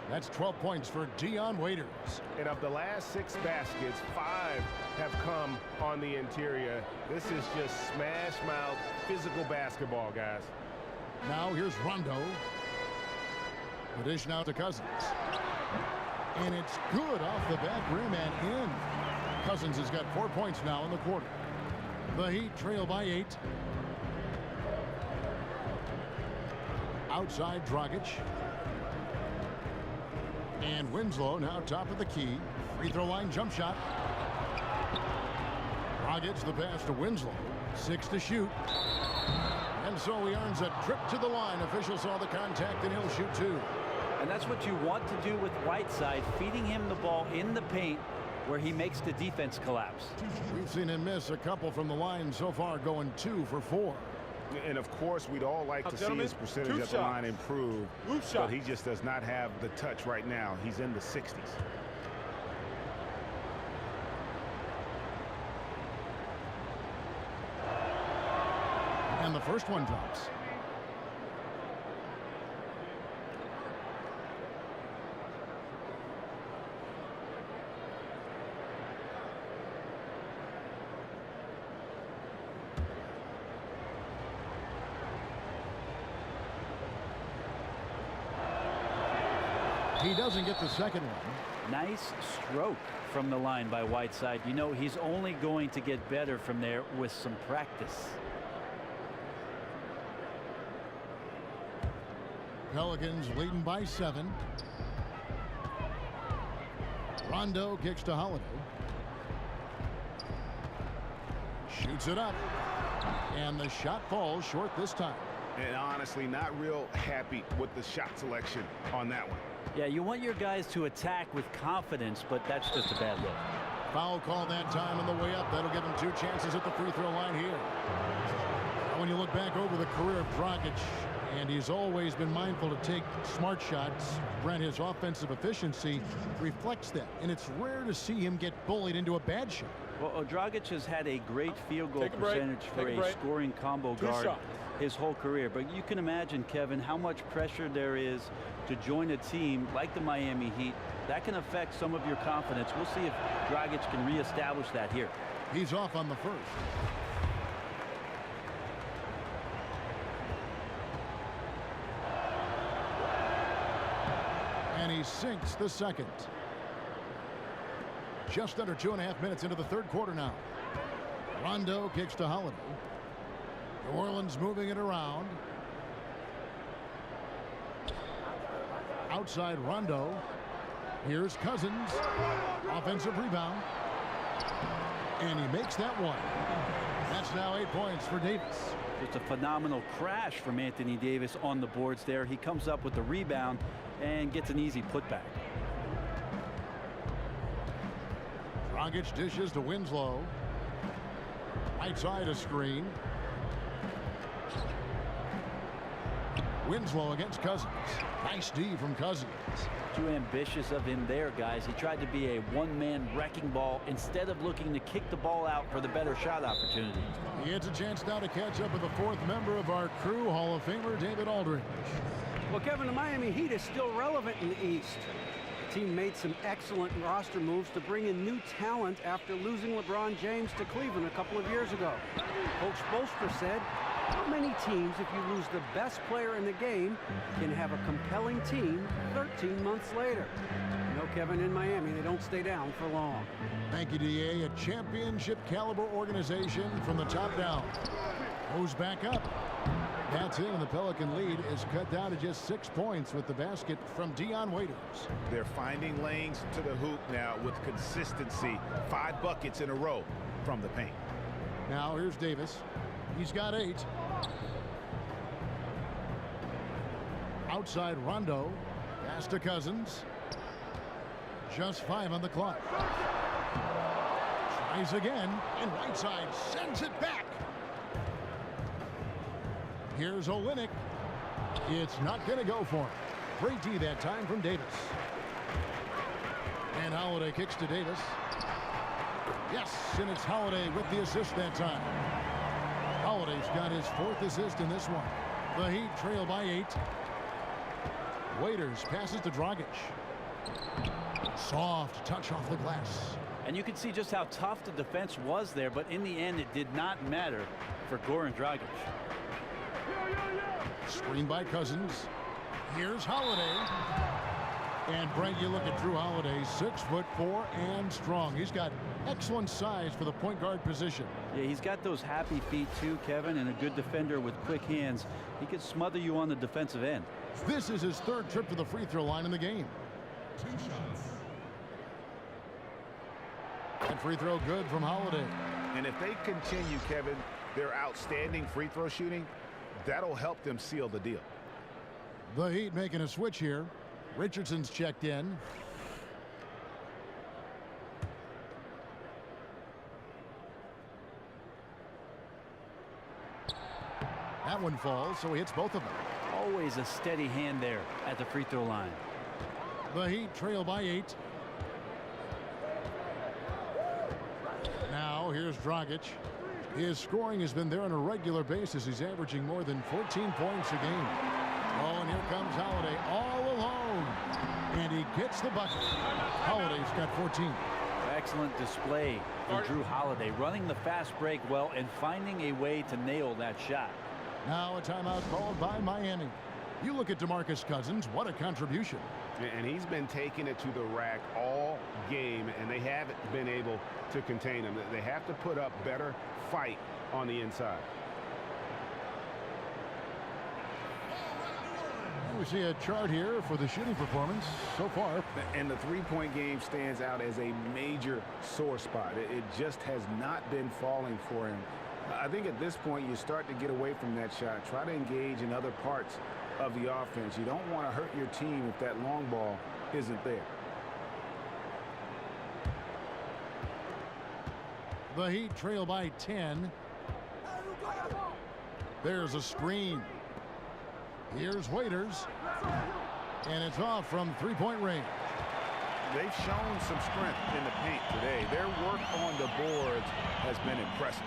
That's 12 points for Dion Waiters. And of the last 6 baskets, 5 have come on the interior. This is just smash mouth physical basketball, guys. Now here's Rondo. The dish now to Cousins. And it's good off the back rim and in. Cousins has got 4 points now in the quarter. The Heat trail by 8. Outside Dragic. And Winslow now top of the key. Free throw line jump shot. Dragic the pass to Winslow. 6 to shoot. And so he earns a trip to the line. Official saw the contact and he'll shoot 2. And that's what you want to do with Whiteside, feeding him the ball in the paint where he makes the defense collapse. We've seen him miss a couple from the line so far, going 2 for 4. And of course, we'd all like to see his percentage at the line improve, but he just does not have the touch right now. He's in the 60s. And the first one drops. He doesn't get the second one. Nice stroke from the line by Whiteside. You know, he's only going to get better from there with some practice. Pelicans leading by 7. Rondo kicks to Holiday. Shoots it up. And the shot falls short this time. And honestly, not real happy with the shot selection on that one. Yeah, you want your guys to attack with confidence, but that's just a bad look. Foul call that time on the way up. That'll give him 2 chances at the free throw line here. When you look back over the career of Dragic, and he's always been mindful to take smart shots, Brent, his offensive efficiency reflects that. And it's rare to see him get bullied into a bad shot. Well, Dragic has had a great field goal percentage for a scoring combo guard his whole career. But you can imagine, Kevin, how much pressure there is to join a team like the Miami Heat. That can affect some of your confidence. We'll see if Dragic can reestablish that here. He's off on the first. And he sinks the second. Just under 2.5 minutes into the third quarter now. Rondo kicks to Holiday. New Orleans moving it around. Outside Rondo. Here's Cousins. Offensive rebound. And he makes that one. That's now 8 points for Davis. Just a phenomenal crash from Anthony Davis on the boards there. He comes up with the rebound and gets an easy putback. Dragic dishes to Winslow. Right side a screen. Winslow against Cousins. Nice D from Cousins. Too ambitious of him there, guys. He tried to be a one-man wrecking ball instead of looking to kick the ball out for the better shot opportunity. He gets a chance now to catch up with the 4th member of our crew, Hall of Famer David Aldridge. Well, Kevin, the Miami Heat is still relevant in the East. The team made some excellent roster moves to bring in new talent after losing LeBron James to Cleveland a couple of years ago. Coach Spoelstra said, how many teams, if you lose the best player in the game, can have a compelling team 13 months later? You know, Kevin, in Miami, they don't stay down for long. Thank you, DA. A championship caliber organization from the top down. Moves back up. That's it, and the Pelican lead is cut down to just 6 points with the basket from Dion Waiters. They're finding lanes to the hoop now with consistency. 5 buckets in a row from the paint. Now here's Davis. He's got 8. Outside Rondo. Pass to Cousins. Just 5 on the clock. Tries again, and Whiteside sends it back. Here's Olynyk. It's not going to go for him. Great D that time from Davis. And Holiday kicks to Davis. Yes, and it's Holiday with the assist that time. Holiday's got his 4th assist in this one. The Heat trail by 8. Waiters passes to Dragic. Soft touch off the glass. And you can see just how tough the defense was there, but in the end, it did not matter for Goran Dragic. Screen by Cousins. Here's Holiday. And Brent, you look at Drew Holiday, 6'4" and strong. He's got excellent size for the point guard position. Yeah, he's got those happy feet too, Kevin, and a good defender with quick hands. He can smother you on the defensive end. This is his third trip to the free throw line in the game. 2 shots. And free throw good from Holiday. And if they continue, Kevin, their outstanding free throw shooting, that'll help them seal the deal. The Heat making a switch here. Richardson's checked in. That one falls, so he hits both of them. Always a steady hand there at the free throw line. The Heat trail by 8. Now here's Dragic. His scoring has been there on a regular basis. He's averaging more than 14 points a game. Oh, and here comes Holiday all alone. And he gets the bucket. Holiday's got 14. Excellent display from Drew Holiday, running the fast break well and finding a way to nail that shot. Now a timeout called by Miami. You look at DeMarcus Cousins, what a contribution. And he's been taking it to the rack all game, and they haven't been able to contain him. They have to put up better fight on the inside. We see a chart here for the shooting performance so far. And the three-point game stands out as a major sore spot. It just has not been falling for him. I think at this point you start to get away from that shot. Try to engage in other parts of the offense. You don't want to hurt your team if that long ball isn't there. The Heat trail by 10. There's a screen. Here's Waiters. And it's off from three-point range. They've shown some strength in the paint today. Their work on the boards has been impressive.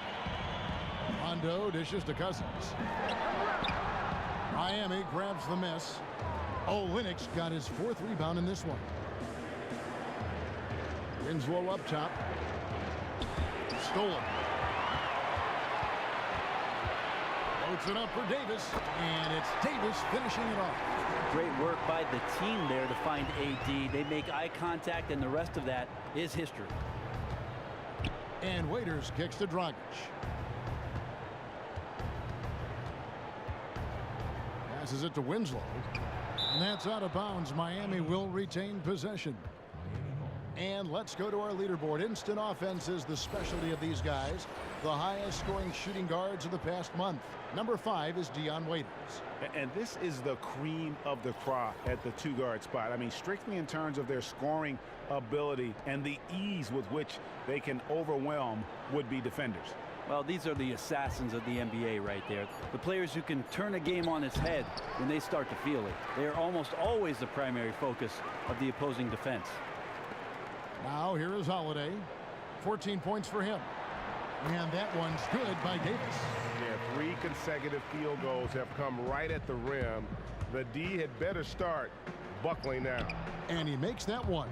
Rondo dishes to Cousins. Miami grabs the miss. Olynyk got his 4th rebound in this one. Winslow up top. Stolen. Floats it up for Davis. And it's Davis finishing it off. Great work by the team there to find AD. They make eye contact, and the rest of that is history. And Waiters kicks to Dragic. Passes it to Winslow. And that's out of bounds. Miami will retain possession. And let's go to our leaderboard. Instant offense is the specialty of these guys. The highest scoring shooting guards of the past month. Number 5 is Dion Waiters. And this is the cream of the crop at the 2-guard spot. I mean, strictly in terms of their scoring ability and the ease with which they can overwhelm would-be defenders. Well, these are the assassins of the NBA right there. The players who can turn a game on its head when they start to feel it. They are almost always the primary focus of the opposing defense. Now here is Holiday. 14 points for him. And that one's good by Davis. Yeah, 3 consecutive field goals have come right at the rim. The D had better start buckling now. And he makes that one.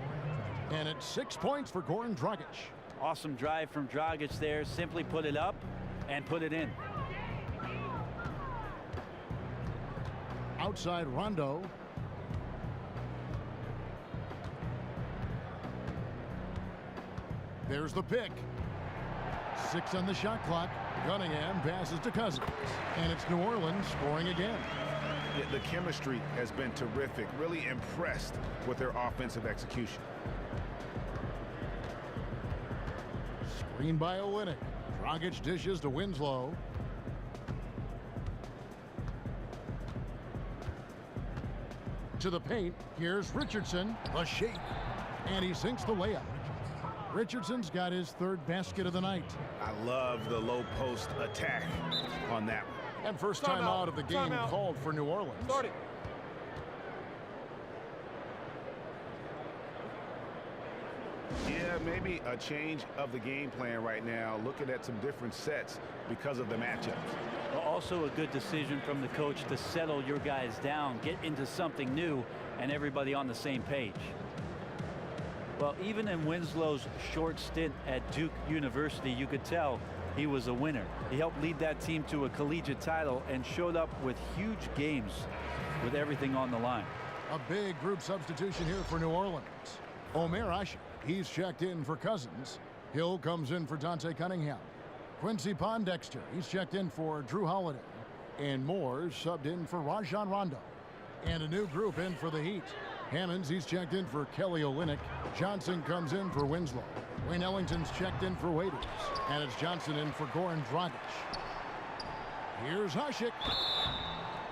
And it's 6 points for Goran Dragic. Awesome drive from Dragic there. Simply put it up and put it in. Outside Rondo. There's the pick. 6 on the shot clock. Cunningham passes to Cousins. And it's New Orleans scoring again. The chemistry has been terrific. Really impressed with their offensive execution. Screen by Olynyk. Dragic dishes to Winslow. To the paint. Here's Richardson. A shake. And he sinks the layup. Richardson's got his 3rd basket of the night. I love the low post attack on that one. And first time out of the game called for New Orleans. Starting. Yeah, what? Maybe a change of the game plan right now, looking at some different sets because of the matchups. Also a good decision from the coach to settle your guys down, get into something new, and everybody on the same page. Well, even in Winslow's short stint at Duke University, you could tell he was a winner. He helped lead that team to a collegiate title and showed up with huge games with everything on the line. A big group substitution here for New Orleans. Omer Ashik, he's checked in for Cousins. Hill comes in for Dante Cunningham. Quincy Pondexter, he's checked in for Drew Holiday. And Moore subbed in for Rajon Rondo. And a new group in for the Heat. Hammonds, he's checked in for Kelly Olynyk. Johnson comes in for Winslow. Wayne Ellington's checked in for Waiters. And it's Johnson in for Goran Dragic. Here's Ashik.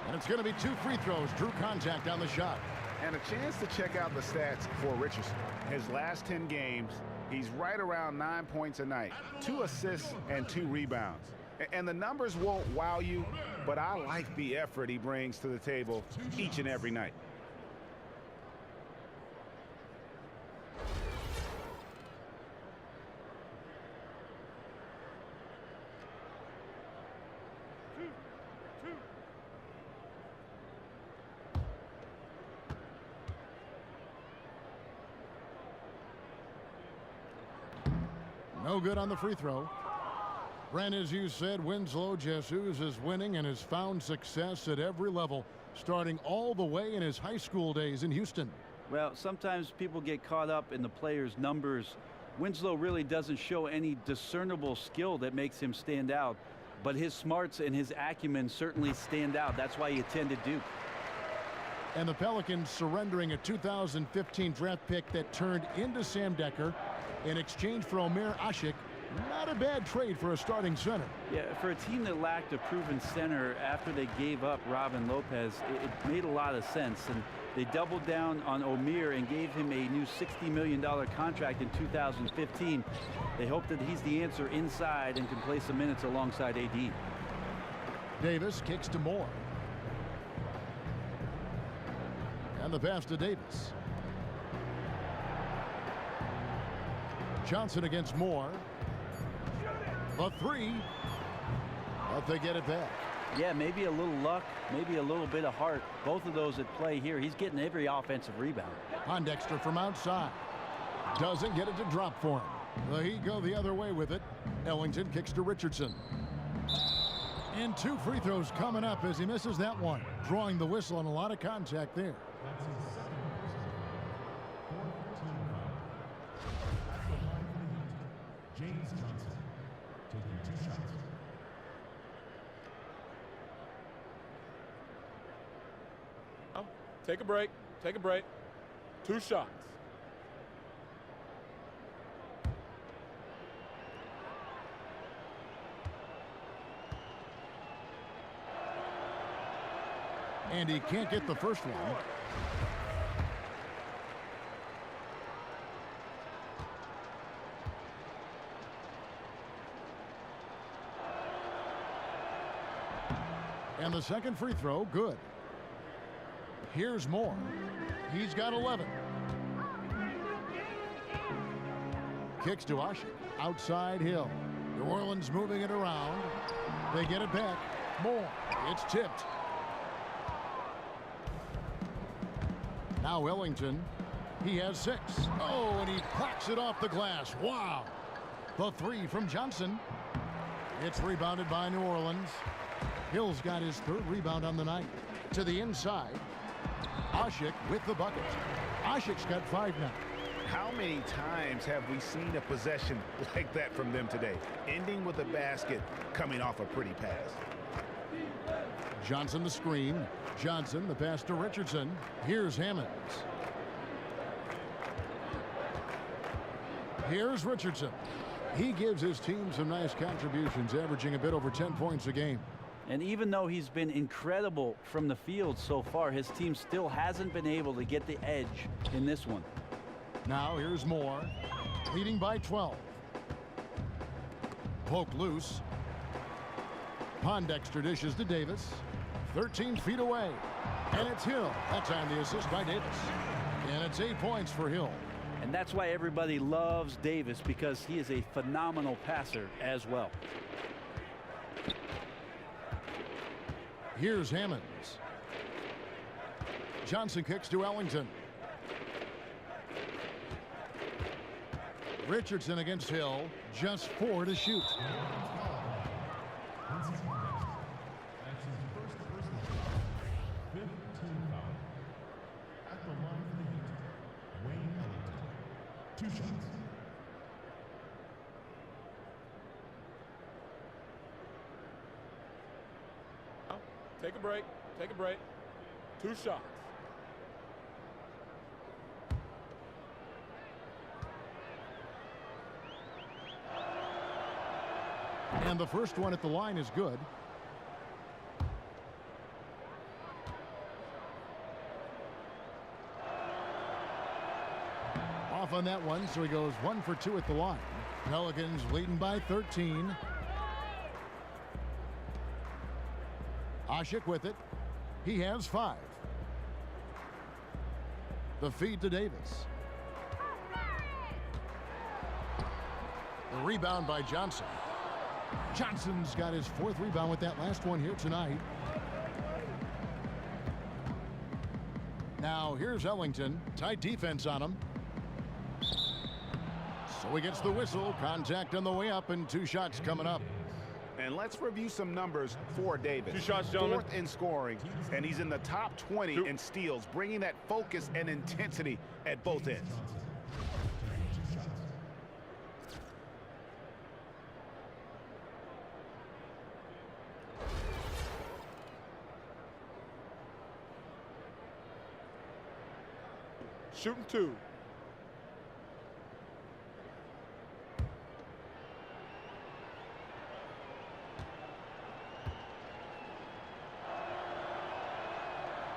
And it's going to be 2 free throws. Drew contact on the shot. And a chance to check out the stats for Richardson. His last 10 games, he's right around 9 points a night, 2 assists and 2 rebounds. And the numbers won't wow you, but I like the effort he brings to the table each and every night. No good on the free throw. Brent, as you said, Winslow Jesus is winning and has found success at every level, starting all the way in his high school days in Houston. Well, sometimes people get caught up in the players' numbers. Winslow really doesn't show any discernible skill that makes him stand out, but his smarts and his acumen certainly stand out. That's why he attended Duke. And the Pelicans surrendering a 2015 draft pick that turned into Sam Decker in exchange for Omer Ashik. Not a bad trade for a starting center. Yeah, for a team that lacked a proven center after they gave up Robin Lopez, it made a lot of sense. And they doubled down on Omer and gave him a new $60 million contract in 2015. They hope that he's the answer inside and can play some minutes alongside AD. Davis kicks to Moore. And the pass to Davis. Johnson against Moore. A 3. But they get it back. Yeah, maybe a little luck, maybe a little bit of heart. Both of those at play here. He's getting every offensive rebound. Pondexter from outside. Doesn't get it to drop for him. The Heat go the other way with it. Ellington kicks to Richardson. And 2 free throws coming up as he misses that one. Drawing the whistle and a lot of contact there. James Johnson taking 2 shots. Oh, take a break. Take a break. 2 shots. And he can't get the first one. And the second free throw, good. Here's Moore. He's got 11. Kicks to Ashik. Outside Hill. New Orleans moving it around. They get it back. Moore. It's tipped. Now Ellington. He has 6. Oh, and he cracks it off the glass. Wow. The 3 from Johnson. It's rebounded by New Orleans. Hill's got his 3rd rebound on the night. To the inside. Ashik with the bucket. Ashik's got 5 now. How many times have we seen a possession like that from them today? Ending with a basket, coming off a pretty pass. Johnson the screen. Johnson the pass to Richardson. Here's Hammonds. Here's Richardson. He gives his team some nice contributions, averaging a bit over 10 points a game. And even though he's been incredible from the field so far, his team still hasn't been able to get the edge in this one. Now here's Moore, leading by 12. Poke loose. Pondexter dishes to Davis. 13 feet away. And it's Hill. That time the assist by Davis. And it's 8 points for Hill. And that's why everybody loves Davis, because he is a phenomenal passer as well. Here's Hammonds. Johnson kicks to Ellington. Richardson against Hill. Just 4 to shoot. Take a break. Take a break. 2 shots. And the first one at the line is good. Off on that one, so he goes 1 for 2 at the line. Pelicans leading by 13. Asik with it. He has 5. The feed to Davis. The rebound by Johnson. Johnson's got his 4th rebound with that last one here tonight. Now here's Ellington. Tight defense on him. So he gets the whistle. Contact on the way up, and 2 shots coming up. And let's review some numbers for Davis. 2 shots, gentlemen. 4th in scoring, and he's in the top 20 in steals, bringing that focus and intensity at both ends. Shooting 2.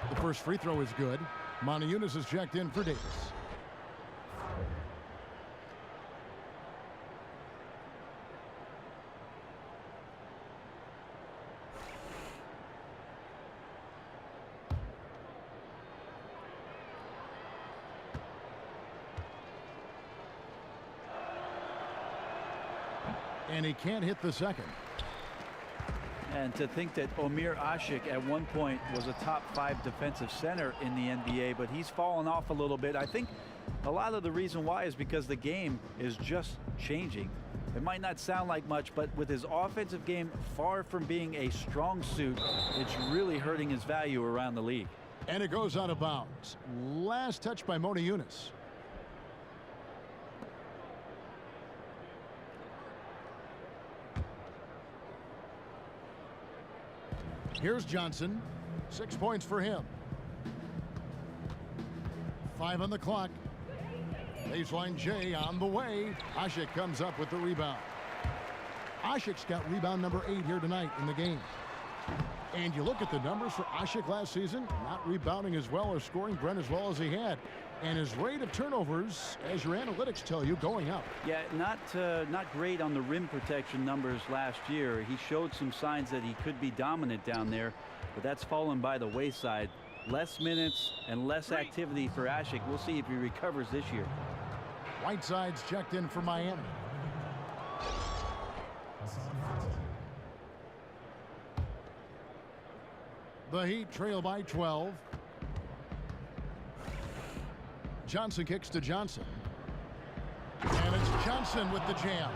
The first free throw is good. Moniunas is checked in for Davis. And he can't hit the second. And to think that Omer Asik at one point was a top 5 defensive center in the NBA, but he's fallen off a little bit. I think a lot of the reason why is because the game is just changing. It might not sound like much, but with his offensive game far from being a strong suit, it's really hurting his value around the league. And it goes out of bounds. Last touch by Moniunas. Here's Johnson. 6 points for him. 5 on the clock. Baseline J on the way. Asik comes up with the rebound. Asik's got rebound number 8 here tonight in the game. And you look at the numbers for Asik last season, not rebounding as well or scoring, Brent, as well as he had. And his rate of turnovers, as your analytics tell you, going up. Yeah, not great on the rim protection numbers last year. He showed some signs that he could be dominant down there, but that's fallen by the wayside. Less minutes and less activity for Asik. We'll see if he recovers this year. Whiteside's checked in for Miami. The Heat trail by 12. Johnson kicks to Johnson. And it's Johnson with the jam.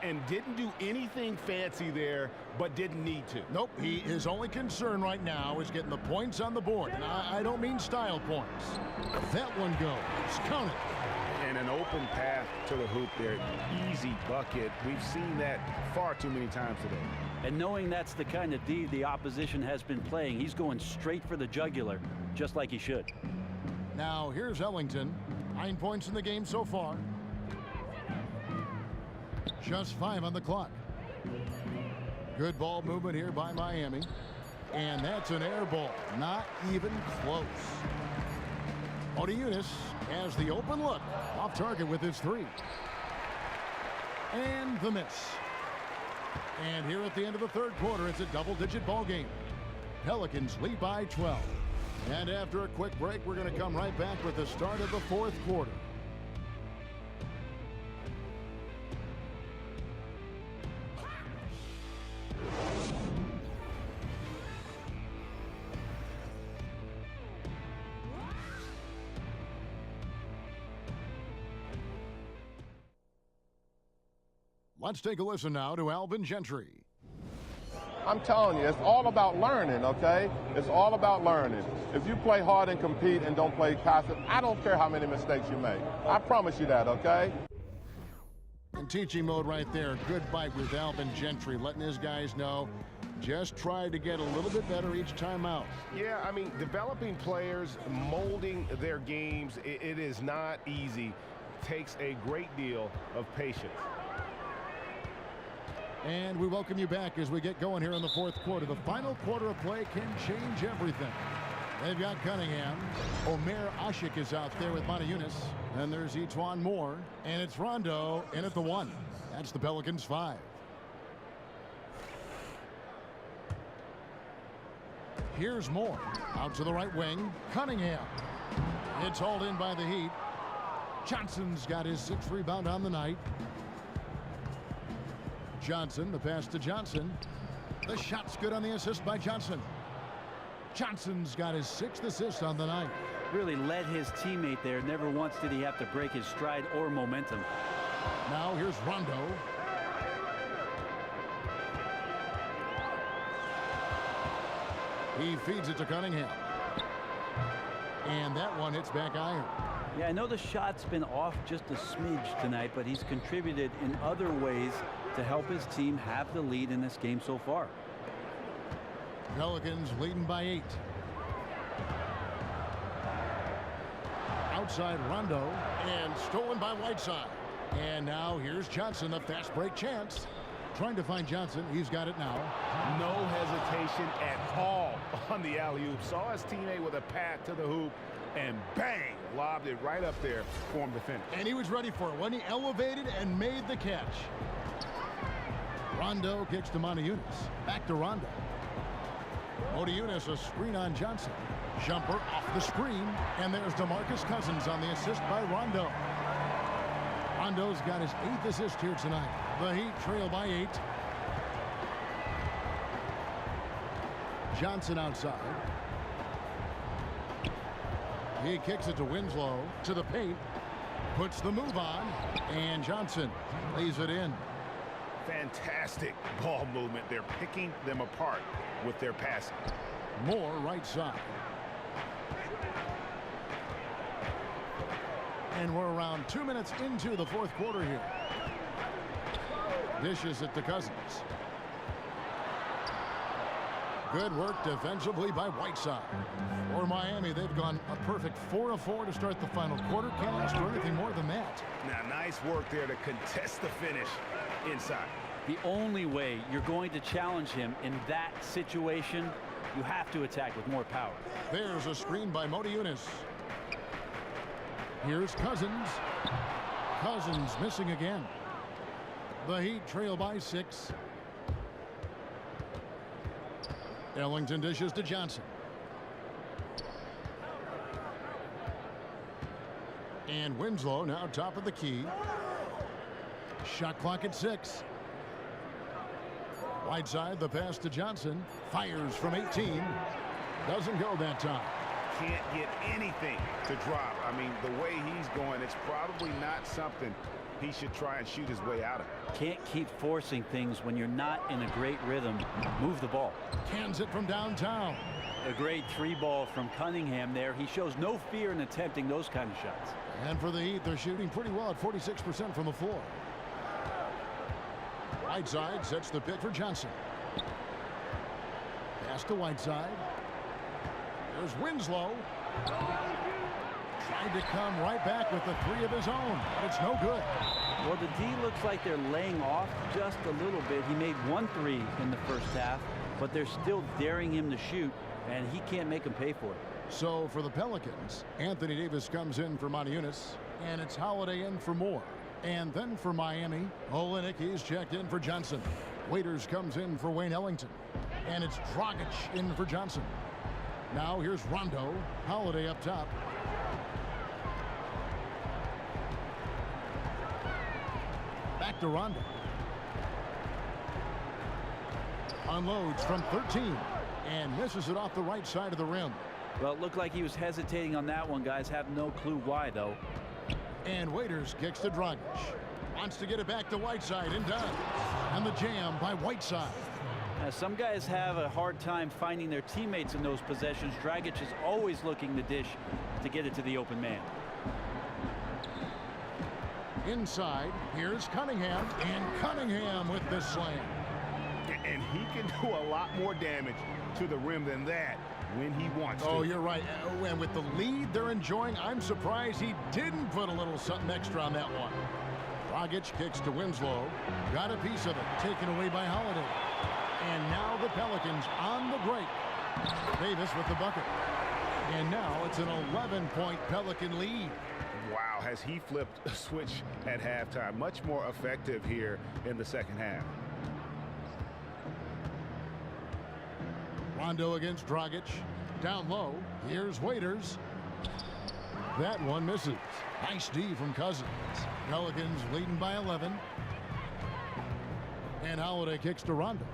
And didn't do anything fancy there, but didn't need to. Nope, his only concern right now is getting the points on the board. And I don't mean style points. That one goes. Count it. And an open path to the hoop there. Easy bucket. We've seen that far too many times today. And knowing that's the kind of D the opposition has been playing, he's going straight for the jugular, just like he should. Now here's Ellington. 9 points in the game so far. Just 5 on the clock. Good ball movement here by Miami. And that's an air ball. Not even close. Moniunas has the open look. Off target with his 3. And the miss. And here at the end of the third quarter, it's a double-digit ball game. Pelicans lead by 12. And after a quick break, we're going to come right back with the start of the fourth quarter. Let's take a listen now to Alvin Gentry. I'm telling you, it's all about learning, okay? It's all about learning. If you play hard and compete and don't play passive, I don't care how many mistakes you make. I promise you that, okay? In teaching mode right there. Good bite with Alvin Gentry, letting his guys know just try to get a little bit better each time out. Yeah, I mean, developing players, molding their games, it is not easy. It takes a great deal of patience. And we welcome you back as we get going here in the fourth quarter. The final quarter of play can change everything. They've got Cunningham. Omer Ashik is out there with Montejunas. And there's Etuan Moore. And it's Rondo in at the 1. That's the Pelicans 5. Here's Moore. Out to the right wing. Cunningham. It's hauled in by the Heat. Johnson's got his 6th rebound on the night. Johnson, the pass to Johnson. The shot's good on the assist by Johnson. Johnson's got his 6th assist on the night. Really led his teammate there. Never once did he have to break his stride or momentum. Now here's Rondo. He feeds it to Cunningham. And that one hits back iron. Yeah, I know the shot's been off just a smidge tonight, but he's contributed in other ways to help his team have the lead in this game so far. Pelicans leading by 8. Outside Rondo and stolen by Whiteside. And now here's Johnson, a fast break chance. Trying to find Johnson. He's got it now. No hesitation at all on the alley-oop. Saw his teammate with a path to the hoop and bang, lobbed it right up there for him to finish. And he was ready for it when he elevated and made the catch. Rondo kicks to Montejunas. Back to Rondo. Montejunas, a screen on Johnson. Jumper off the screen. And there's DeMarcus Cousins on the assist by Rondo. Rondo's got his 8th assist here tonight. The Heat trail by 8. Johnson outside. He kicks it to Winslow. To the paint. Puts the move on. And Johnson lays it in. Fantastic ball movement. They're picking them apart with their passing. Moore right side. And we're around 2 minutes into the fourth quarter here. Dishes it to Cousins. Good work defensively by Whiteside. For Miami, they've gone a perfect 4 of 4 to start the final quarter. Can't ask for anything more than that. Now, nice work there to contest the finish inside. The only way you're going to challenge him in that situation, you have to attack with more power. There's a screen by Montejunas. Here's Cousins. Cousins missing again. The Heat trail by 6. Ellington dishes to Johnson. And Winslow now top of the key. Shot clock at 6. Whiteside, the pass to Johnson. Fires from 18. Doesn't go that time. Can't get anything to drop. I mean, the way he's going, it's probably not something he should try and shoot his way out of. Can't keep forcing things when you're not in a great rhythm. Move the ball. Cans it from downtown. A great 3-ball from Cunningham there. He shows no fear in attempting those kind of shots. And for the Heat, they're shooting pretty well at 46% from the floor. Whiteside sets the pick for Johnson. Pass to Whiteside. There's Winslow. Trying to come right back with the 3 of his own, but it's no good. Well, the D looks like they're laying off just a little bit. He made 1 3 in the first half, but they're still daring him to shoot, and he can't make them pay for it. So for the Pelicans, Anthony Davis comes in for Montejunas, and it's Holiday in for Moore. And then for Miami, Olynyk, he's checked in for Johnson. Waiters comes in for Wayne Ellington. And it's Dragic in for Johnson. Now here's Rondo. Holiday up top. Back to Rondo. Unloads from 13 and misses it off the right side of the rim. Well, it looked like he was hesitating on that one, guys. Have no clue why, though. And Waiters kicks to Dragic. Wants to get it back to Whiteside and does. And the jam by Whiteside. Some guys have a hard time finding their teammates in those possessions. Dragic is always looking to dish to get it to the open man. Inside, here's Cunningham, and Cunningham with the slam. And he can do a lot more damage to the rim than that when he wants to. Oh, you're right. And with the lead they're enjoying, I'm surprised he didn't put a little something extra on that one. Dragic kicks to Winslow. Got a piece of it, taken away by Holiday. And now the Pelicans on the break. Davis with the bucket. And now it's an 11-point Pelican lead. Wow, has he flipped a switch at halftime. Much more effective here in the second half. Rondo against Dragic. Down low. Here's Waiters. That one misses. Nice D from Cousins. Pelicans leading by 11. And Holiday kicks to Rondo.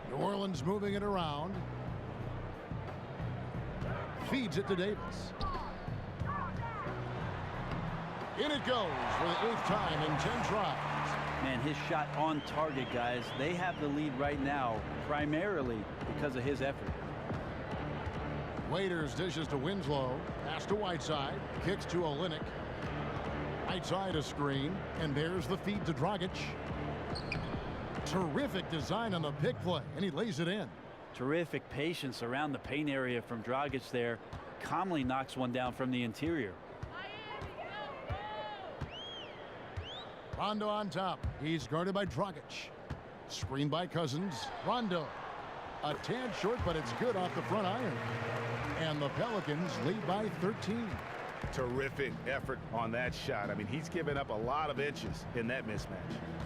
New Orleans moving it around. Feeds it to Davis. In it goes for the 8th time in 10 tries. Man, his shot on target, guys. They have the lead right now, primarily because of his effort. Waiters dishes to Winslow. Pass to Whiteside. Kicks to Olynyk. Whiteside a screen. And there's the feed to Dragic. Terrific design on the pick play. And he lays it in. Terrific patience around the paint area from Dragic there. Calmly knocks one down from the interior. Rondo on top. He's guarded by Dragic. Screen by Cousins. Rondo. A tad short, but it's good off the front iron. And the Pelicans lead by 13. Terrific effort on that shot. I mean, he's given up a lot of inches in that mismatch.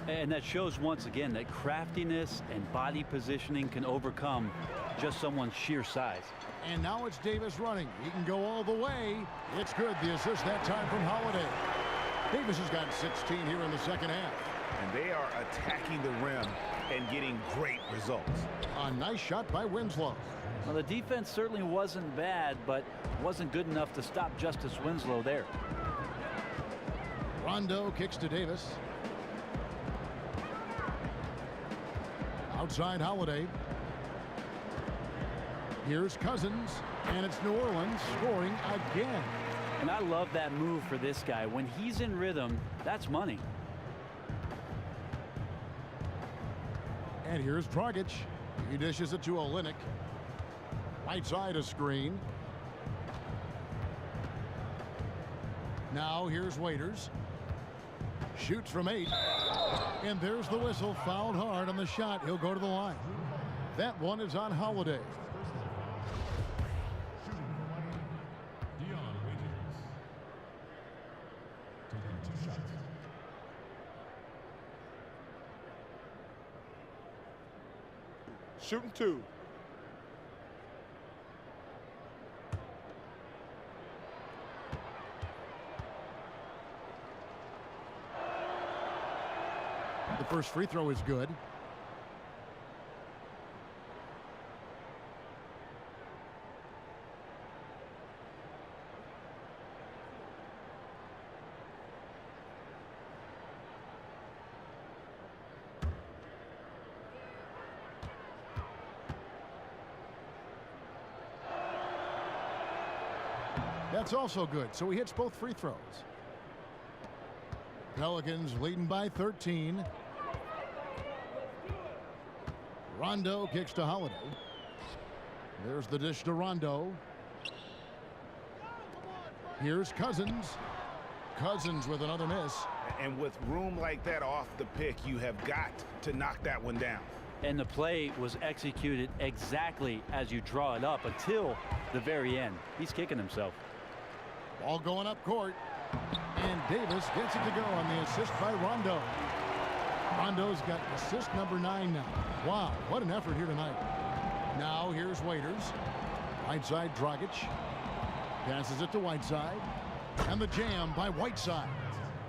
And that shows once again that craftiness and body positioning can overcome just someone's sheer size. And now it's Davis running. He can go all the way. It's good. The assist that time from Holiday. Davis has got 16 here in the second half. And they are attacking the rim and getting great results. A nice shot by Winslow. Well, the defense certainly wasn't bad, but wasn't good enough to stop Justice Winslow there. Rondo kicks to Davis. Outside Holiday. Here's Cousins, and it's New Orleans scoring again. And I love that move for this guy. When he's in rhythm, that's money. And here's Dragic. He dishes it to Olynyk. Right side a screen. Now here's Waiters. Shoots from 8. And there's the whistle. Fouled hard on the shot. He'll go to the line. That one is on Holiday. Shooting 2. The first free throw is good. That's also good. So he hits both free throws. Pelicans leading by 13. Rondo kicks to Holiday. There's the dish to Rondo. Here's Cousins. Cousins with another miss. And with room like that off the pick, you have got to knock that one down. And the play was executed exactly as you draw it up until the very end. He's kicking himself. Ball going up court. And Davis gets it to go on the assist by Rondo. Rondo's got assist number 9 now. Wow, what an effort here tonight. Now here's Waiters. Right side Dragic. Passes it to Whiteside. And the jam by Whiteside.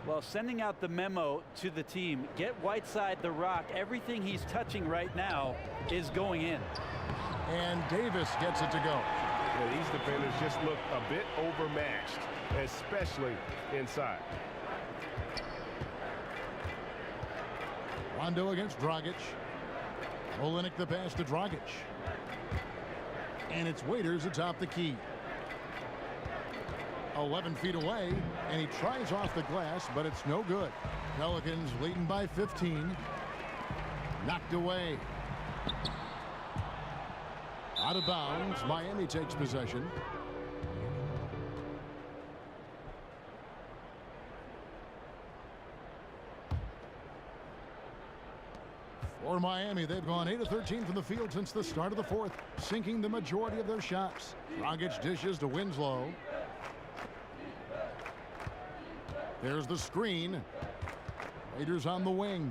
Well, sending out the memo to the team. Get Whiteside the rock. Everything he's touching right now is going in. And Davis gets it to go. Yeah, these defenders just look a bit overmatched, especially inside. Rondo against Dragic. Olynyk the pass to Dragic. And it's Waiters atop the key. 11 feet away, and he tries off the glass, but it's no good. Pelicans leading by 15. Knocked away. Out of bounds. Miami takes possession. For Miami, they've gone 8 of 13 from the field since the start of the fourth, sinking the majority of their shots. Dragic dishes to Winslow. There's the screen. Raiders on the wing.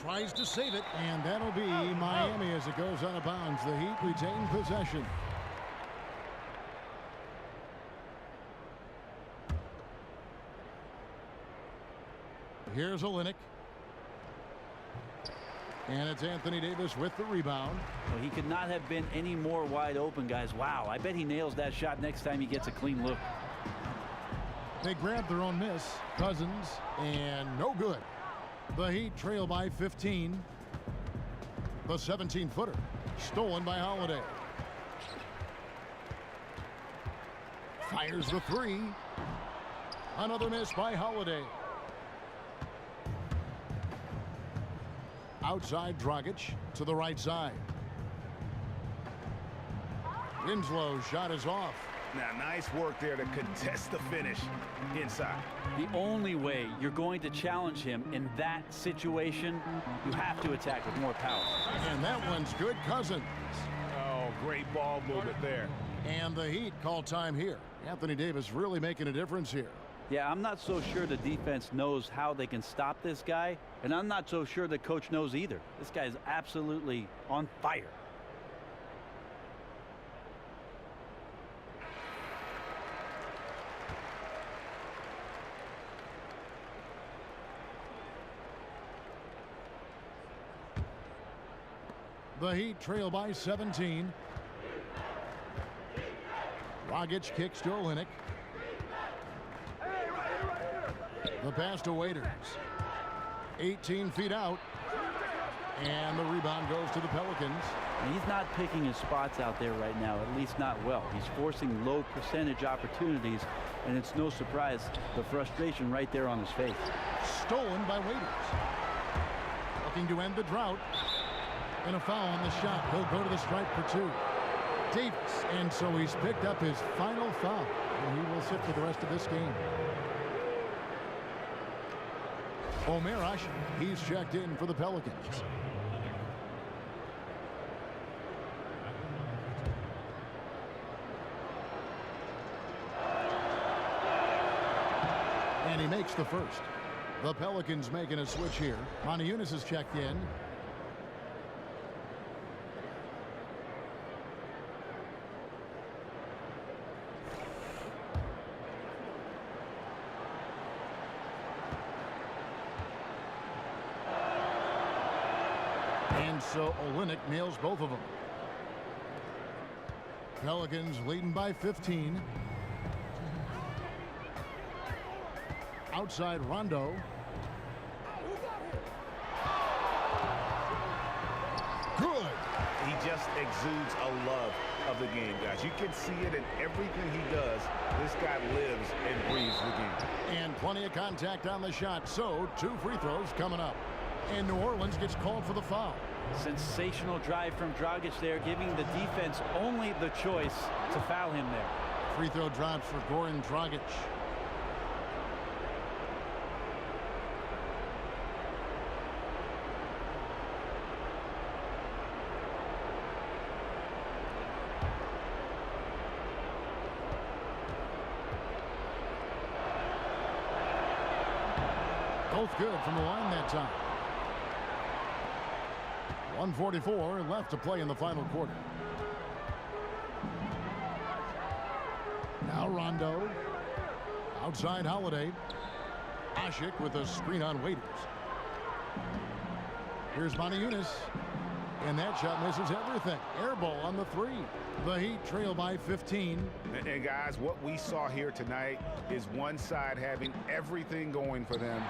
Tries to save it, and that'll be Miami as it goes out of bounds. The Heat retain possession. Here's Olynyk. And it's Anthony Davis with the rebound. Well, he could not have been any more wide open, guys. Wow, I bet he nails that shot next time he gets a clean look. They grab their own miss. Cousins, and no good. The Heat trail by 15. The 17-footer stolen by Holiday. Fires the three. Another miss by Holiday. Outside Dragic to the right side. Winslow's shot is off. Now, nice work there to contest the finish inside. The only way you're going to challenge him in that situation, you have to attack with more power. And that one's good. Cousins. Oh, great ball movement there. And the Heat call time here. Anthony Davis really making a difference here. Yeah, I'm not so sure the defense knows how they can stop this guy, and I'm not so sure the coach knows either. This guy is absolutely on fire. The Heat trail by 17. Dragic kicks to Olynyk. The pass to Waiters. 18 feet out. And the rebound goes to the Pelicans. And he's not picking his spots out there right now, at least not well. He's forcing low percentage opportunities, and it's no surprise the frustration right there on his face. Stolen by Waiters. Looking to end the drought. And a foul on the shot. He'll go to the stripe for two. Davis, and so he's picked up his final foul, and he will sit for the rest of this game. Omerash, he's checked in for the Pelicans. And he makes the first. The Pelicans making a switch here. Moniunas is checked in. And so Olynyk nails both of them. Pelicans leading by 15. Outside Rondo. Good. He just exudes a love of the game, guys. You can see it in everything he does. This guy lives and breathes the game. And plenty of contact on the shot. So 2 free throws coming up. And New Orleans gets called for the foul. Sensational drive from Dragic there, giving the defense only the choice to foul him there. Free throw drops for Goran Dragic. Both good from the line that time. 1:44 left to play in the final quarter. Now Rondo. Outside Holiday. Asik with a screen on Waiters. Here's Moniunas. And that shot misses everything. Air ball on the three. The Heat trail by 15. And guys, what we saw here tonight is one side having everything going for them,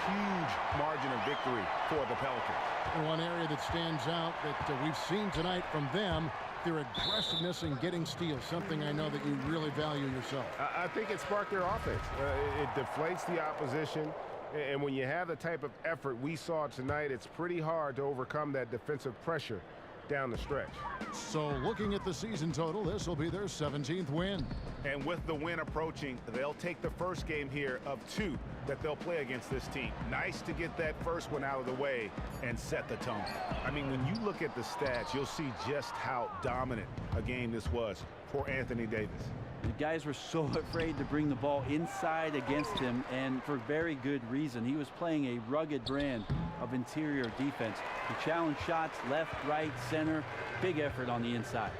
huge margin of victory for the Pelicans. And one area that stands out that we've seen tonight from them, their aggressiveness in getting steals, something I know that you really value yourself. I think it sparked their offense. It deflates the opposition, and when you have the type of effort we saw tonight, it's pretty hard to overcome that defensive pressure down the stretch. So looking at the season total, this will be their 17th win. And with the win approaching, they'll take the first game here of 2 that they'll play against this team. Nice to get that first one out of the way and set the tone. I mean, when you look at the stats, you'll see just how dominant a game this was for Anthony Davis. The guys were so afraid to bring the ball inside against him, and for very good reason. He was playing a rugged brand of interior defense. He challenged shots left, right, center. Big effort on the inside.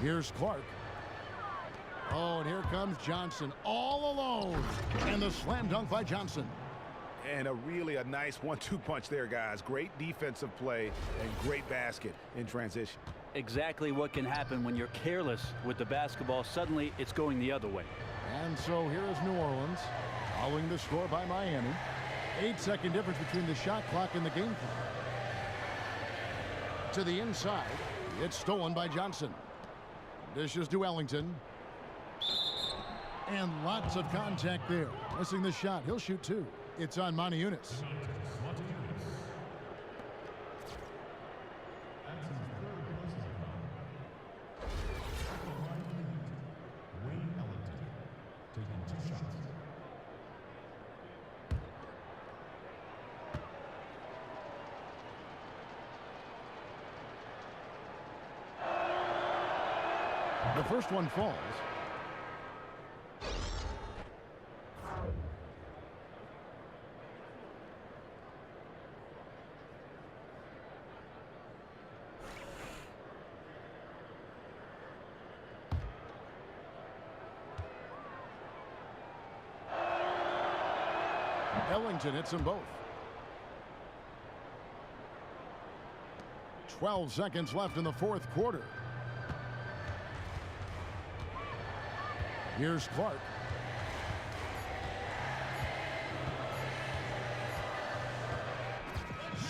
Here's Clark. Oh, and here comes Johnson all alone. And the slam dunk by Johnson. And a nice 1-2 punch there, guys. Great defensive play and great basket in transition. Exactly what can happen when you're careless with the basketball. Suddenly, it's going the other way. And so here is New Orleans, following the score by Miami. 8-second difference between the shot clock and the game clock. To the inside, it's stolen by Johnson. Dishes to Ellington. And lots of contact there. Missing the shot. He'll shoot 2. It's on Monty Eunice. The first one falls. Ellington hits them both. 12 seconds left in the fourth quarter. Here's Clark.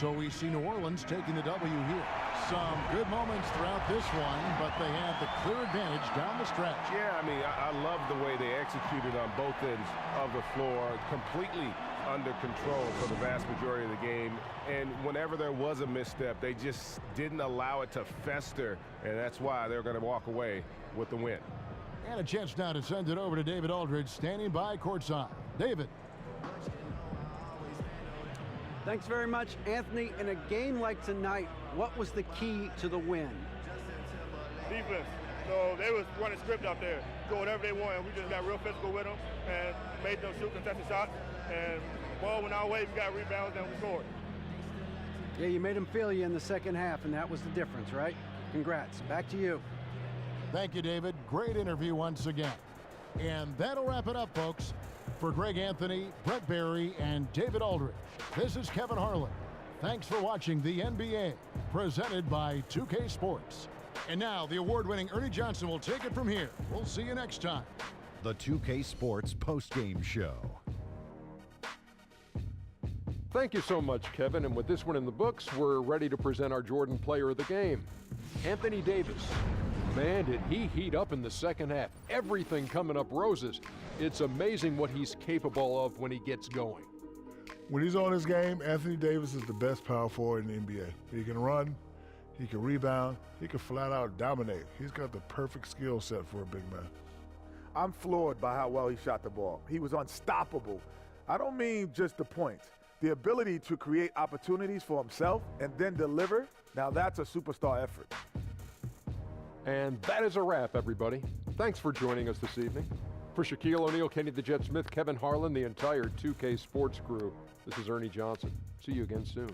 So we see New Orleans taking the W here. Some good moments throughout this one, but they had the clear advantage down the stretch. Yeah, I mean, I love the way they executed on both ends of the floor, completely under control for the vast majority of the game. And whenever there was a misstep, they just didn't allow it to fester, and that's why they're going to walk away with the win. And a chance now to send it over to David Aldridge, standing by courtside. David. Thanks very much, Anthony. In a game like tonight, what was the key to the win? Defense. So they was running script out there, do whatever they want, and we just got real physical with them and made them shoot contested shots. And ball went our way, we got rebounds, and we scored. Yeah, you made them feel you in the second half, and that was the difference, right? Congrats. Back to you. Thank you, David. Great interview once again. And that'll wrap it up, folks. For Greg Anthony, Brett Barry, and David Aldridge, this is Kevin Harlan. Thanks for watching the NBA, presented by 2K Sports. And now the award-winning Ernie Johnson will take it from here. We'll see you next time. The 2K Sports postgame show. Thank you so much, Kevin. And with this one in the books, we're ready to present our Jordan Player of the Game, Anthony Davis. Man, did he heat up in the second half. Everything coming up roses. It's amazing what he's capable of when he gets going. When he's on his game, Anthony Davis is the best power forward in the NBA. He can run, he can rebound, he can flat out dominate. He's got the perfect skill set for a big man. I'm floored by how well he shot the ball. He was unstoppable. I don't mean just the points. The ability to create opportunities for himself and then deliver, now that's a superstar effort. And that is a wrap, everybody. Thanks for joining us this evening. For Shaquille O'Neal, Kenny the Jet Smith, Kevin Harlan, the entire 2K Sports crew, this is Ernie Johnson. See you again soon.